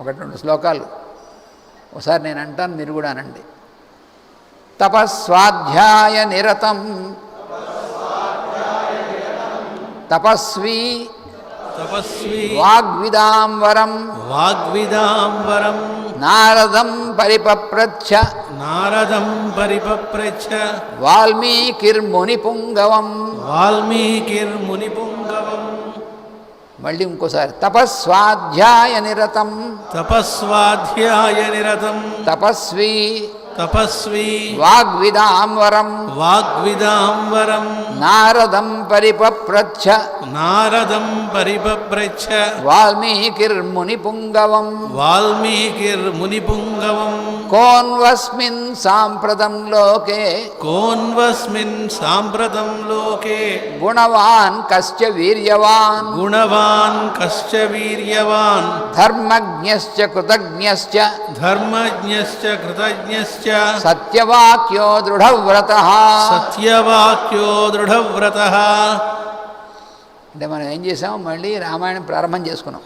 1-2 శ్లోకాలు ఒకసారి నేను అంటాను, మీరు కూడా అనండి. తపస్వాధ్యాయ నిరతం తపస్వీ వాగ్విదాంవరం నారదం పరిపప్రచ్ఛ వాల్మీకిర్మునిపుంగవం. మళ్ళీ ఇంకోసారి తపస్వాధ్యాయ నిరతం తపస్వీ వాగ్విదాంవరం నారదం పరిపప్రచ్ఛ వాల్మీకిర్మునిపుంగవం. కోన్వస్మిన్ సాంప్రదం లోకే గుణవాన్ కశ్చ వీర్యవాన్ ధర్మజ్ఞశ్చ కృతజ్ఞశ్చ సత్యవాక్యో దృఢవ్రతః. అంటే మనం ఏం చేసాం, మళ్ళీ రామాయణం ప్రారంభం చేసుకున్నాం.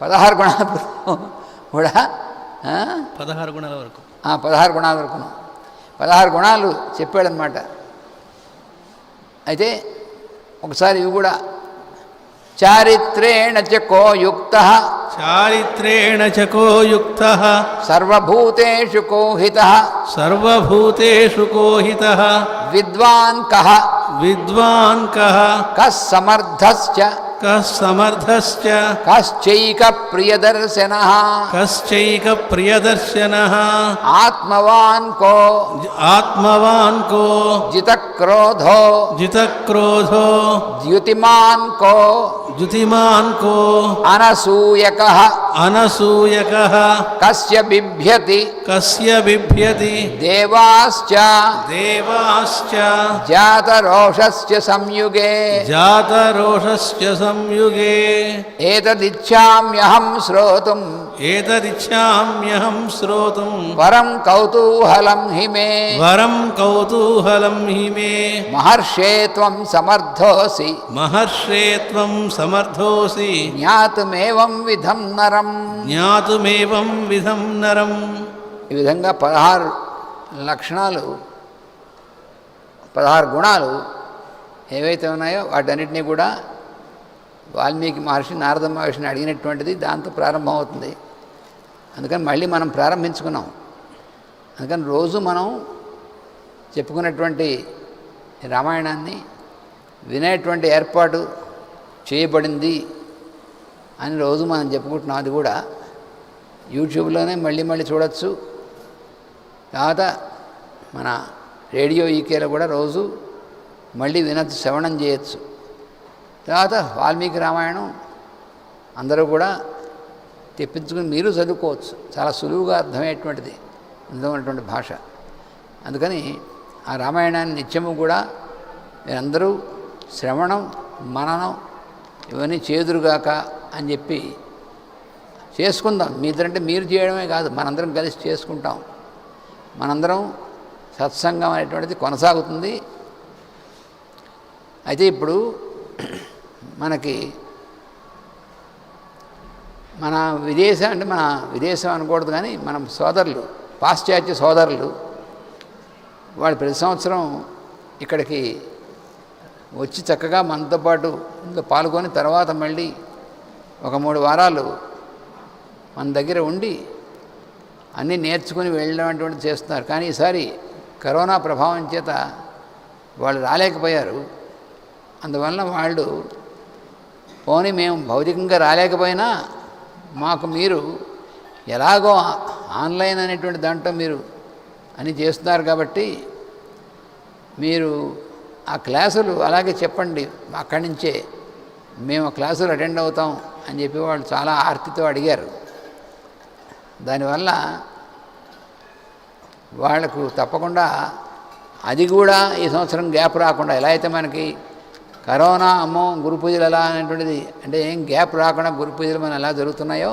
16 గుణాలు కూడా 16 గుణాల వరకు 16 గుణాల వరకు 16 గుణాలు చెప్పాడనమాట. అయితే ఒకసారి ఇవి కూడా చారిత్రేణ చ కో యుక్తః సర్వభూతేషు కోహితః విద్వాన్ కః కః సమర్థశ్చ కశ్చైక ప్రియదర్శనః ఆత్మవాన్ కో జితక్రోధో ద్యుతిమాన్ కో అనసూయకః కస్య బిభ్యతి దేవాశ్చ జాతరోషస్య సంయుగే ఏతదిచ్ఛామ్యహం శ్రోతుం వరం కౌతూహలం హి మే మహర్షే త్వం సమర్థోసి జ్ఞాతుమేవం విధం నరం. ఈ విధంగా 16 లక్షణాలు, 16 గుణాలు ఏవైతే ఉన్నాయో వాటన్నిటినీ కూడా వాల్మీకి మహర్షి నారద మహర్షిని అడిగినటువంటిది దాంతో ప్రారంభమవుతుంది. అందుకని మళ్ళీ మనం ప్రారంభించుకున్నాం. అందుకని రోజు మనం చెప్పుకున్నటువంటి రామాయణాన్ని వినేటువంటి ఏర్పాటు చేయబడింది అని రోజు మనం చెప్పుకుంటున్నాం. అది కూడా యూట్యూబ్లోనే మళ్ళీ చూడవచ్చు. తర్వాత మన రేడియో ఈకేలో కూడా రోజు మళ్ళీ వినొచ్చు, శ్రవణం చేయొచ్చు. తర్వాత వాల్మీకి రామాయణం అందరూ కూడా తెప్పించుకుని మీరు చదువుకోవచ్చు. చాలా సులువుగా అర్థమయ్యేటువంటిది, అందమైనటువంటి భాష. అందుకని ఆ రామాయణాన్ని నిత్యము కూడా మీరందరూ శ్రవణం, మననం ఇవన్నీ చేదురుగాక అని చెప్పి చేసుకుందాం. మీ ఇద్దరంటే మీరు చేయడమే కాదు, మనందరం కలిసి చేసుకుంటాం. మనందరం సత్సంగం అనేటువంటిది కొనసాగుతుంది. అయితే ఇప్పుడు మనకి మన విదేశం అంటే మన విదేశం అనకూడదు, కానీ మన సోదరులు, పాశ్చాత్య సోదరులు, వాళ్ళు ప్రతి సంవత్సరం ఇక్కడికి వచ్చి చక్కగా మనతో పాటు ఇందులో పాల్గొని తర్వాత మళ్ళీ ఒక 3 వారాలు మన దగ్గర ఉండి అన్నీ నేర్చుకుని వెళ్ళినటువంటిది చేస్తున్నారు. కానీ ఈసారి కరోనా ప్రభావం చేత వాళ్ళు రాలేకపోయారు. అందువలన వాళ్ళు పోనీ మేము భౌతికంగా రాలేకపోయినా మాకు మీరు ఎలాగో ఆన్లైన్ అనేటువంటి దాంట్లో మీరు అని చేస్తున్నారు కాబట్టి మీరు ఆ క్లాసులు అలాగే చెప్పండి, అక్కడి నుంచే మేము ఆ క్లాసులు అటెండ్ అవుతాం అని చెప్పి వాళ్ళు చాలా ఆర్తితో అడిగారు. దానివల్ల వాళ్లకు తప్పకుండా అది కూడా ఈ సంవత్సరం గ్యాప్ రాకుండా, ఎలా అయితే మనకి కరోనా అమ్మో గురు పూజలు ఎలా అనేటువంటిది అంటే ఏం గ్యాప్ రాకుండా గురు పూజలు మనం ఎలా జరుగుతున్నాయో,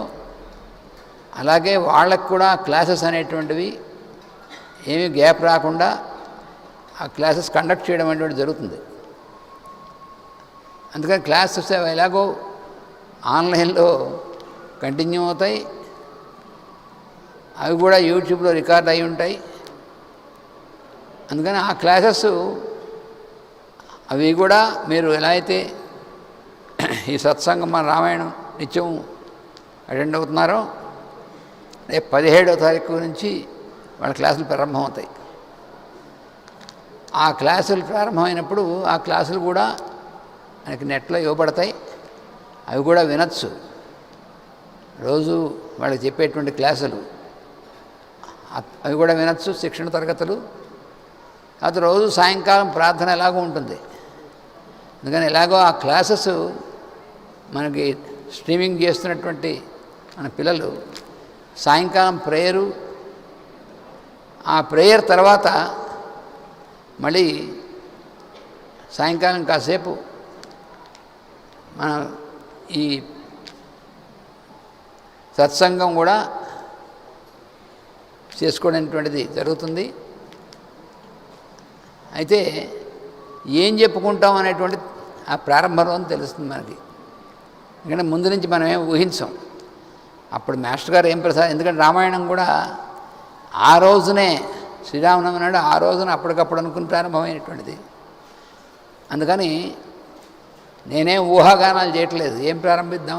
అలాగే వాళ్ళకు కూడా క్లాసెస్ అనేటువంటివి ఏమీ గ్యాప్ రాకుండా ఆ క్లాసెస్ కండక్ట్ చేయడం అనేటువంటి జరుగుతుంది. అందుకని క్లాసెస్ ఎలాగో ఆన్లైన్లో కంటిన్యూ అవుతాయి, అవి కూడా యూట్యూబ్లో రికార్డ్ అయి ఉంటాయి. అందుకని ఆ క్లాసెస్ అవి కూడా మీరు ఎలా అయితే ఈ సత్సంగం మన రామాయణం నిత్యం అటెండ్ అవుతున్నారో, రేపు 17వ తారీఖు నుంచి వాళ్ళ క్లాసులు ప్రారంభమవుతాయి. ఆ క్లాసులు ప్రారంభమైనప్పుడు ఆ క్లాసులు కూడా మనకి నెట్లో ఇవ్వబడతాయి, అవి కూడా వినొచ్చు. రోజు వాళ్ళకి చెప్పేటువంటి క్లాసులు అవి కూడా వినొచ్చు, శిక్షణ తరగతులు. అది రోజు సాయంకాలం ప్రార్థన ఎలాగో ఉంటుంది. అందుకని ఎలాగో ఆ క్లాసెస్ మనకి స్ట్రీమింగ్ చేస్తున్నటువంటి మన పిల్లలు సాయంకాలం ప్రేయరు, ఆ ప్రేయర్ తర్వాత మళ్ళీ సాయంకాలం కాసేపు మన ఈ సత్సంగం కూడా చేసుకోవడమైనటువంటిది జరుగుతుంది. అయితే ఏం చెప్పుకుంటాం అనేటువంటి ఆ ప్రారంభంలో తెలుస్తుంది మనకి. ఎందుకంటే ముందు నుంచి మనం ఏం ఊహించాం. అప్పుడు మాస్టర్ గారు ఏం ప్రసాదం, ఎందుకంటే రామాయణం కూడా ఆ రోజునే శ్రీరామనవమి నాడు ఆ రోజున అప్పటికప్పుడు అనుకుని ప్రారంభమైనటువంటిది. అందుకని నేనేం ఊహాగానాలు చేయట్లేదు, ఏం ప్రారంభిద్దాం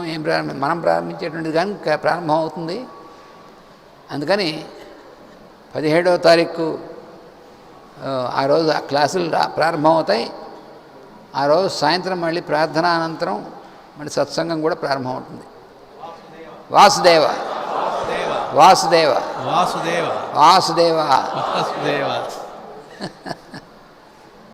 మనం ప్రారంభించేటువంటిది కానీ ప్రారంభం అవుతుంది. అందుకని 17వ తారీఖు ఆ రోజు ఆ క్లాసులు ప్రారంభమవుతాయి. ఆ రోజు సాయంత్రం మళ్ళీ ప్రార్థన అనంతరం మళ్ళీ సత్సంగం కూడా ప్రారంభమవుతుంది. వాసుదేవ వాసుదేవ వాసుదేవ వాసుదేవ వాసుదేవ